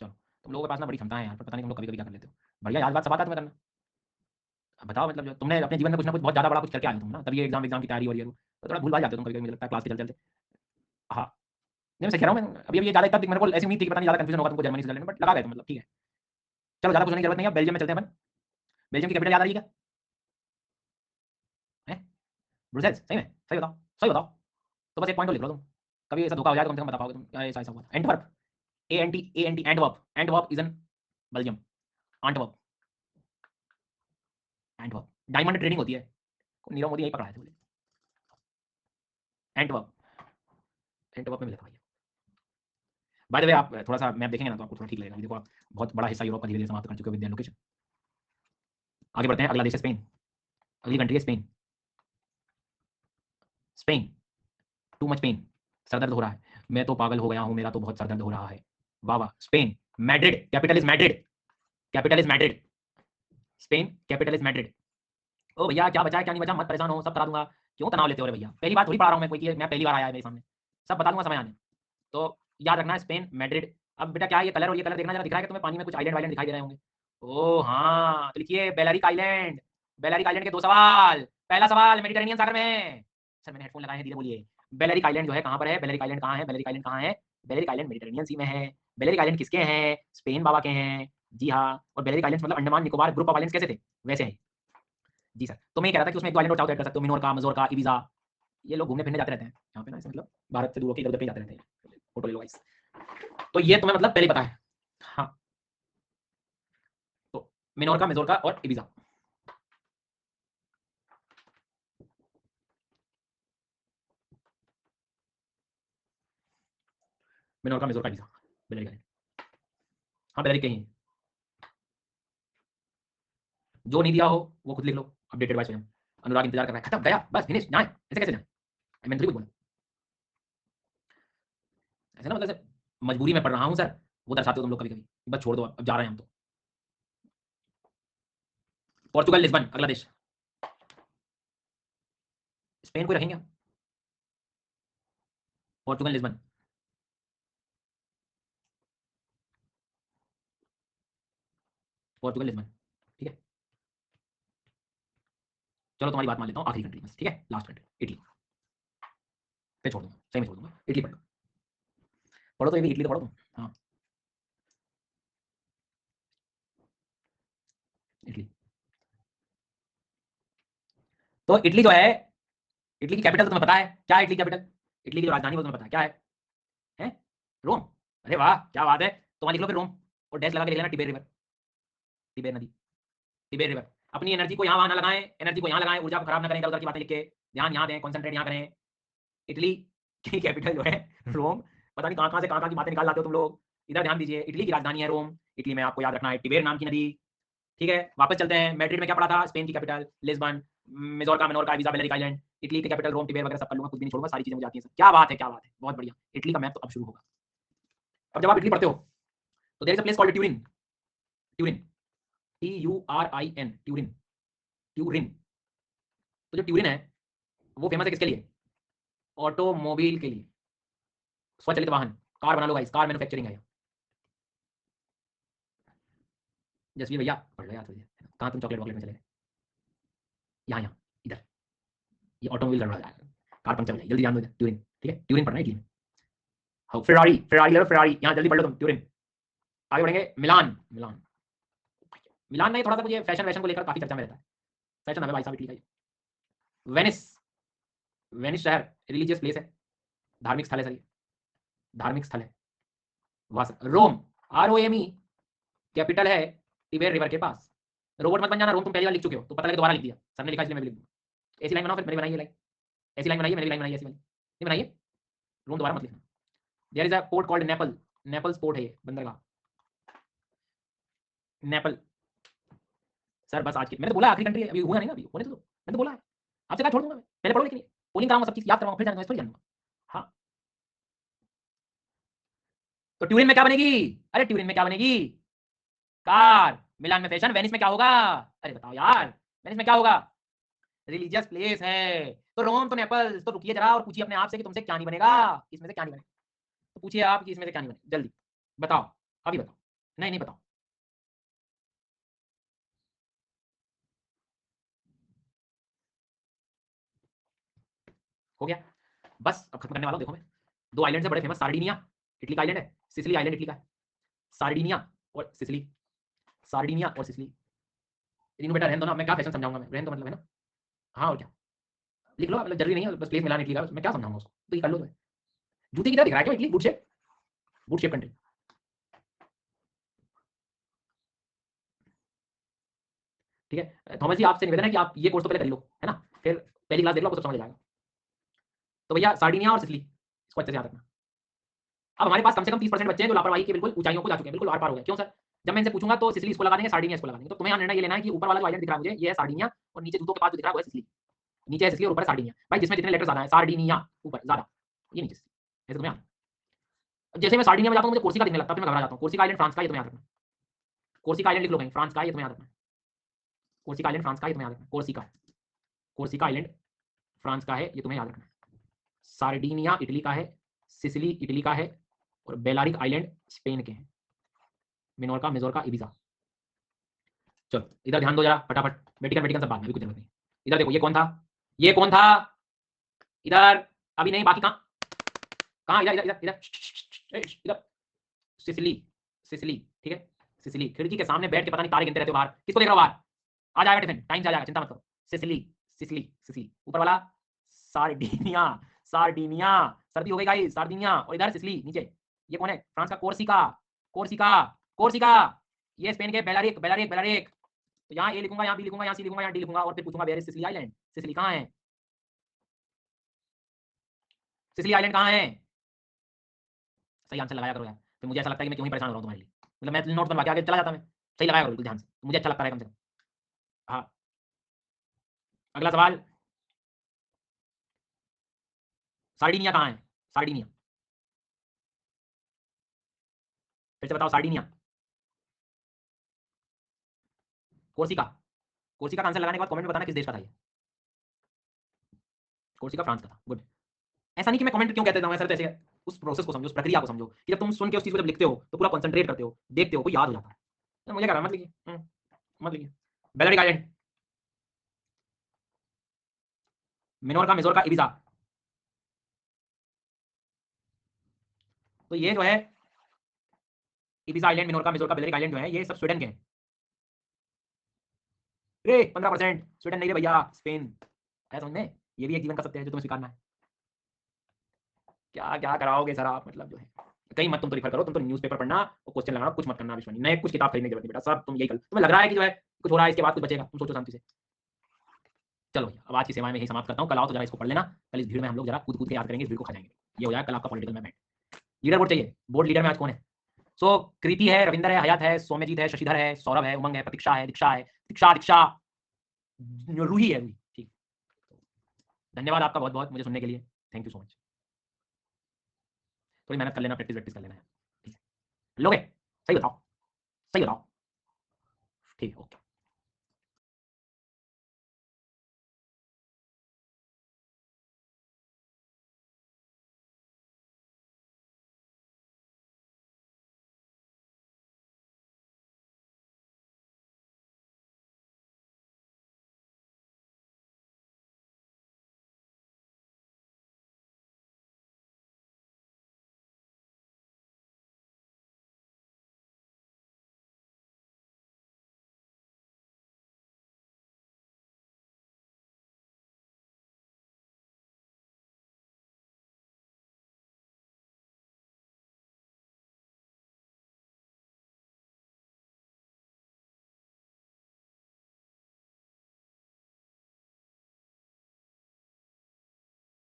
चलो तुम लोगों के पास ना बड़ी क्षमता है यार, पर पता नहीं तुम लोग कभी कभी क्या कर लेते हो, बढ़िया याद बात सब आता है तुम्हें करना। बताओ मतलब जो तुमने अपने जीवन में कुछ ना कुछ बहुत ज़्यादा बड़ा कुछ करके आए हो तुम ना, तभी ये एग्ज़ाम की तैयारी हो रही है तो थोड़ा भूल-भाल जाते हो तुम कभी-कभी मुझे लगता है क्लास के चलते-चलते। हाँ, नहीं मैं सही कह रहा हूँ मैं अभी-अभी ये ज़्यादा इतना मेरे को ऐसी उम्मीद थी कि पता नहीं ज़्यादा कन्फ्यूज़न होगा तुमको जर्मनी से में बट लगा गए तुम मतलब ठीक है। चलो ज़्यादा पूछने की ज़रूरत नहीं है, बेल्जियम में चलते हैं अपन। बेल्जियम की कैपिटल याद आ रही है क्या? हैं? ब्रुसेल्स सही में? सही बताओ, सही बताओ। तो बस 1 पॉइंट और लिख लो तुम। कभी ऐसा धोखा हो जाए तो कम से कम बता पाओगे तुम क्या ऐसा-ऐसा हुआ था। Antwerp, A N T Antwerp, Antwerp is in Belgium. Antwerp, Antwerp. Diamond trading होती है। नीरव मोदी यही पकड़ा है बोले। एंटवर्प, एंटवर्प में मिला था भाई। बाय द वे आप थोड़ा-सा मैप देखेंगे ना तो आपको थोड़ा ठीक लगेगा। अभी देखो आप बहुत बड़ा हिस्सा यूरोप का धीरे-धीरे समाप्त कर चुके हो विद देयर लोकेशन। आगे बढ़ते हैं, अगला देश है स्पेन। अगली कंट्री है Spain. Spain, too much pain, sir दर्द हो रहा है। मैं तो पागल हो गया हूँ, मेरा तो बहुत सर दर्द हो रहा है। वाह, वाह! Spain, Madrid, capital is Madrid, capital is Madrid. Spain, capital is Madrid. ओ भैया क्या बचा है, क्या नहीं बचा, मत परेशान हो, सब बता दूँगा। क्यों तनाव लेते हो रे भैया? पहली बार थोड़ी पढ़ा रहा हूँ मैं कोई कि मैं पहली बार आया है मेरे सामने। सब बता दूँगा समय आने। तो याद रखना है स्पेन, मैड्रिड। अब बेटा क्या है ये कलर और ये कलर देखना ज़रा दिख रहा है क्या तुम्हें पानी में कुछ आइलैंड-वाइलैंड दिखाई दे रहे होंगे? ओह! हाँ, तो लिखिए बेलेरिक आइलैंड। बेलेरिक आइलैंड के 2 सवाल। पहला सवाल मेडिटेरेनियन सागर में है। सर मैंने हेडफ़ोन लगाए हैं, धीरे बोलिए। बेलेरिक आइलैंड जो है कहाँ पर है? बेलेरिक आइलैंड कहाँ है? बेलेरिक आइलैंड कहाँ है? बेलेरिक आइलैंड मेडिटेरेनियन सी में है। बेलेरिक आइलैंड किसके हैं? स्पेन बाबा के हैं। जी हाँ, और बेलेरिक आइलैंड्स मतलब Andaman Nicobar group of islands कैसे थे? वैसे हैं। जी सर, तो मैं ये कह रहा था कि उसमें 1-2 आइलैंड और चाहो तो ऐड कर सकते हो, मिनोरका, मजोर्का, इबिजा। ये लोग घूमने-फिरने जाते रहते हैं। यहाँ पे ना ऐसे मतलब भारत से दूर होके इधर-उधर कहीं जाते रहते हैं। फोटो ले लो गाइस। तो ये तुम्हें मतलब पहले ही पता है। हाँ, तो मिनोरका, मेजोरका और इबिजा। मिनोरका, मेजोरका, इबिजा। Balearic island. हाँ, बेलेरिक के ही हैं। जो नहीं दिया हो वो खुद लिख लो, अपडेटेड बाय स्वयं। अनुराग इंतजार कर रहा है। खत्म, गया, बस फिनिश, जाएँ। ऐसे कैसे जाएँ? मैंने थोड़ी कुछ बोला। ऐसे ना मतलब ऐसे मजबूरी में पढ़ रहा हूँ सर, वो दर्शाते हो तुम लोग कभी-कभी। बस छोड़ दो अब जा रहे हैं हम तो। पोर्चुगल, लिस्बन अगला देश। स्पेन को रखेंगे हम। Portugal, Lisbon. Portugal, Lisbon. ठीक है? चलो तुम्हारी बात मान लेता हूँ, आखिरी कंट्री बस, ठीक है? Last country, Italy. फिर छोड़ दूँगा, सही में छोड़ दूँगा। इटली पढ़ लो। पढ़ो तो ये भी इटली तो पढ़ो तुम। हाँ, इटली। तो इटली जो है, इटली की कैपिटल तो तुम्हें पता है। क्या है इटली की कैपिटल? इटली की जो राजधानी है वो तुम्हें पता है। क्या है? हैं? रोम। अरे वाह! क्या बात है। तो वहाँ लिख लो फिर रोम और डैश लगा के लिख लेना टिबेर रिवर, टिबेर नदी, टिबेर रिवर। अपनी एनर्जी को यहाँ-वहाँ ना लगाएँ, एनर्जी को यहाँ लगाएँ, ऊर्जा को खराब ना करें इधर-उधर की बातें लिख के। ध्यान यहाँ दें, कॉन्संट्रेट यहाँ करें। इटली की कैपिटल जो है रोम। पता नहीं कहाँ-कहाँ से कहाँ-कहाँ की बातें निकाल लाते हो तुम लोग। इधर ध्यान दीजिए, इटली की राजधानी है रोम। इटली में आपको याद रखना है टिबेर नाम की नदी। ठीक है? वापस चलते हैं, मैड्रिड में क्या पढ़ा था? स्पेन की capital, Lisbon, Majorca, Menorca, Ibiza, Balearic island. Italy की कैपिटल रोम, टिबेर वगैरह सब कर लूँगा, कुछ भी नहीं छोड़ूँगा, सारी चीज़ें मुझे आती हैं सब। क्या बात है, क्या बात है! बहुत बढ़िया। इटली का मैप तो अब शुरू होगा। अब जब आप इटली पढ़ते हो, तो there is a place called Turin, Turin, T-U-R-I-N, Turin, Turin. तो जो ट्यूरिन है, वो फेमस है किसके लिए? ऑटोमोबाइल के लिए, स्वचालित वाहन, कार बना लो गाइस, कार मैन्युफैक्चरिंग है यहाँ। जसवीर भैया पढ़ लो यार थोड़ी देर। कहाँ तुम चॉकलेट-वॉकलेट में चले गए? यहाँ, यहाँ, इधर। ये ऑटोमोबाइल गड़बड़ा जाएगा, कार पंक्चर हो जाएगी, जल्दी ध्यान दो इधर, ट्यूरिन, ठीक है? ट्यूरिन पढ़ना है इटली में। हाँ, फेरारी, फेरारी ले लो फेरारी, यहाँ जल्दी पढ़ लो तुम, ट्यूरिन। आगे बढ़ेंगे, मिलान, मिलान। मिलान में थोड़ा-सा मुझे फैशन-वैशन को लेकर काफ़ी चर्चा में रहता है। फैशन है भाई साहब इटली का ये। वेनिस, वेनिस शहर रिलीजियस प्लेस है, धार्मिक स्थल है सर ये, धार्मिक स्थल है। वहाँ से रोम, R-O-M-E कैपिटल है टिबेर रिवर के पास। रोबोट मत बन जाना, रोम तुम पहली बार लिख चुके हो, तो पता लगे दोबारा लिख दिया। सर ने लिखा इसलिए मैं भी लिख दूँगा। ऐसी लाइन बनाओ फिर मैंने बनाई ये लाइन। ऐसी लाइन बनाइए, मैंने भी लाइन बनाई है ऐसी वाली। नहीं बनाइए, रोम दोबारा मत लिखना। There is a port called Naple, Naples port है ये, बंदरगाह। नेपल। सर बस आज की मैंने तो बोला आखिरी कंट्री है, अभी हुआ नहीं ना अभी, होने तो दो। मैंने तो बोला है। आपसे कहा छोड़ दूँगा मैं। पहले पढ़ो लेकिन ये। पोलिंग कराऊँगा, सब चीज़ याद करवाऊँगा, फिर जाने दूँगा, इस थोड़ी जाने दूँगा। हाँ, तो ट्यूरिन में क्या बनेगी? अरे ट्यूरिन में क्या बनेगी? कार। मिलान में फैशन, वेनिस में क्या होगा? अरे बताओ यार, वेनिस में क्या होगा? रिलीजियस प्लेस है। तो रोम तो नेपल्स, तो रुकिए जरा और पूछिए अपने आप से कि तुमसे क्या नहीं बनेगा? इसमें से क्या नहीं बनेगा? तो पूछिए आप कि इसमें से क्या नहीं बनेगा? जल्दी बताओ, अभी बताओ। नहीं, नहीं बताओ। हो गया, बस अब खत्म करने वाला हूं। देखो मैं 2 आइलैंड है बड़े फेमस, सार्डिनिया इटली का आइलैंड है, सिसिली आइलैंड इटली का है। सार्डिनिया और सिसिली, सार्डिनिया और सिसिली, तीनों बेटा रहने दो ना, मैं क्या फैशन समझाऊंगा, मैं रहने दो, मतलब है ना। हाँ और क्या, लिख लो, मतलब जरूरी नहीं है बस प्लेस मिलान इटली का, मैं क्या समझाऊंगा उसको, तो ये कर लो। तो जूते की तरह दिख रहा है क्या इटली, बूट शेप कंट्री। ठीक है थॉमस जी, आपसे निवेदन है कि आप ये कोर्स तो पहले कर लो, है ना, फिर पहली क्लास देख लो, आपको सब समझ आ जाएगा। तो भैया सार्डिनिया और सिसिली, इसको अच्छे से याद रखना। अब हमारे पास कम से कम 30% बच्चे हैं जो लापरवाही के बिल्कुल ऊंचाइयों को जा चुके हैं, बिल्कुल आर पार हो गए। क्यों सर, जब मैं इनसे पूछूंगा तो सिसिली इसको लगा देंगे, सार्डिनिया इसको लगा देंगे। तो तुम्हें यहाँ निर्णय ये लेना है कि ऊपर वाला जो आइलैंड दिख रहा है मुझे, ये है सार्डिनिया, और नीचे जूतों के पास जो दिख रहा है वो है सिसिली। नीचे है सिसिली और ऊपर है सार्डिनिया। भाई जिसमें जितने लेटर ज्यादा है, सार्डिनिया ऊपर ज्यादा, ये नीचे, ऐसे तुम्हें याद। जैसे मैं सार्डिनिया में जाता हूँ मुझे कोर्सिका दिखने लगता है, तो मैं घबरा जाता हूँ। कोर्सिका आइलैंड फ्रांस का, ये तुम्हें याद रखना। कोर्सिका आइलैंड लिख लो कहीं, फ्रांस का, ये तुम्हें याद रखना। कोर्सिका आइलैंड फ्रांस का, ये तुम्हें याद रखना। कोर्सिका, कोर्सिका आइलैंड फ्रांस का है, ये तुम्हें याद रखना। सार्डिनिया इटली का है, सिसिली इटली का है, और बेलारिक आइलैंड स्पेन के हैं, मिनोरका, मेजोरका, इबिजा। चलो इधर ध्यान दो जरा फटाफट, वेटिकन वेटिकन सब बाद में, कुछ जरूरत नहीं। इधर देखो, ये कौन था, ये कौन था, इधर अभी नहीं, बाकी कहाँ कहाँ, इधर इधर इधर इधर इधर, सिसिली, सिसिली, ठीक है, सिसिली। खिड़की के सामने बैठ के पता नहीं तारे गिनते रहते हो बाहर, किसको देख रहे हो बाहर, आ जाएगा टिफिन, टाइम से आ जाएगा, चिंता मत करो। सिसिली, सिसिली, सिसिली, ऊपर वाला सार्डिनिया, सार्डिनिया, सर्दी हो गई गाइस, सार्डिनिया, और इधर सिसिली नीचे। ये कौन है, फ्रांस का कोर्सिका, कोर्सिका, कोर्सिका, ये स्पेन के बेलारिक, बेलारिक, बेलारिक। तो यहाँ ए लिखूंगा, यहाँ बी लिखूंगा, यहाँ सी लिखूंगा, यहाँ डी लिखूंगा, और फिर पूछूंगा where is Sicily island, Sicily कहाँ है, सिसिली आइलैंड कहाँ है। सही आंसर लगाया करो यार, फिर मुझे ऐसा लगता है कि मैं क्यों ही परेशान हो रहा हूँ तुम्हारे लिए, मतलब मैं नोट बनवा के आगे चला जाता, मैं सही लगाया करो बिल्कुल ध्यान से, मुझे अच्छा लगता है कम से कम। हाँ, अगला सवाल, सार्डिनिया कहाँ है, सार्डिनिया, फिर से बताओ, सार्डिनिया, कोर्सिका, कोर्सिका का आंसर लगाने के बाद कमेंट में बताना किस देश का था ये। कोर्सिका फ्रांस का था, गुड। ऐसा नहीं कि मैं कमेंट क्यों कहते जाऊँ, ऐसा तो ऐसे उस प्रोसेस को समझो, उस प्रक्रिया को समझो, कि जब तुम सुन के उस चीज को जब लिखते हो तो पूरा कंसंट्रेट करते हो, देखते हो, वो याद हो जाता है। तो मुझे क्या रहा, मत लिखिए, मत लिखिए। बेलारिक आइलैंड, मिनोरका, मेजोरका, इबिजा। तो ये जो है इबिजा आइलैंड, मिनोरका, मेजोरका, बेलेरिक आइलैंड जो है, ये सब स्वीडन के हैं। रे 15%, स्वीडन नहीं रे भैया, स्पेन है, समझ में। ये भी एक जीवन का सत्य है जो तुम्हें स्वीकारना है। क्या क्या कराओगे सर आप, मतलब जो है कहीं मत तुम तो रिफर करो, तुम तो न्यूज़पेपर पढ़ना और क्वेश्चन लगाना, कुछ मत करना विश्वनी, नए कुछ किताब खरीदने की जरूरत नहीं बेटा, सब तुम यही कर, तुम्हें लग रहा है कि जो है कुछ हो रहा है, इसके बाद कुछ बचेगा, तुम सोचो शांति से। चलो भैया, अब आज की सेवा में यही समाप्त करता हूँ, कल आओ तो जरा इसको पढ़ लेना, कल इस भीड़ में हम लोग जरा कूद कूद के याद करेंगे, इस भीड़ को खा जाएंगे। ये हो जाएगा कल आपका पॉलिटिकल मैप। लीडर बोर्ड चाहिए, बोर्ड लीडर में आज कौन है। सो कृति है, रविंदर है, हयात है, सौम्यजीत है, शशिधर है, सौरभ है, उमंग है, प्रतीक्षा है, दीक्षा है, दीक्षा, दीक्षा, रूही है, रूही, ठीक। धन्यवाद आपका बहुत बहुत मुझे सुनने के लिए, थैंक यू सो मच। थोड़ी मेहनत कर लेना, प्रैक्टिस वैक्टिस कर लेना है, ठीक है। लोगे, सही बताओ, सही बताओ।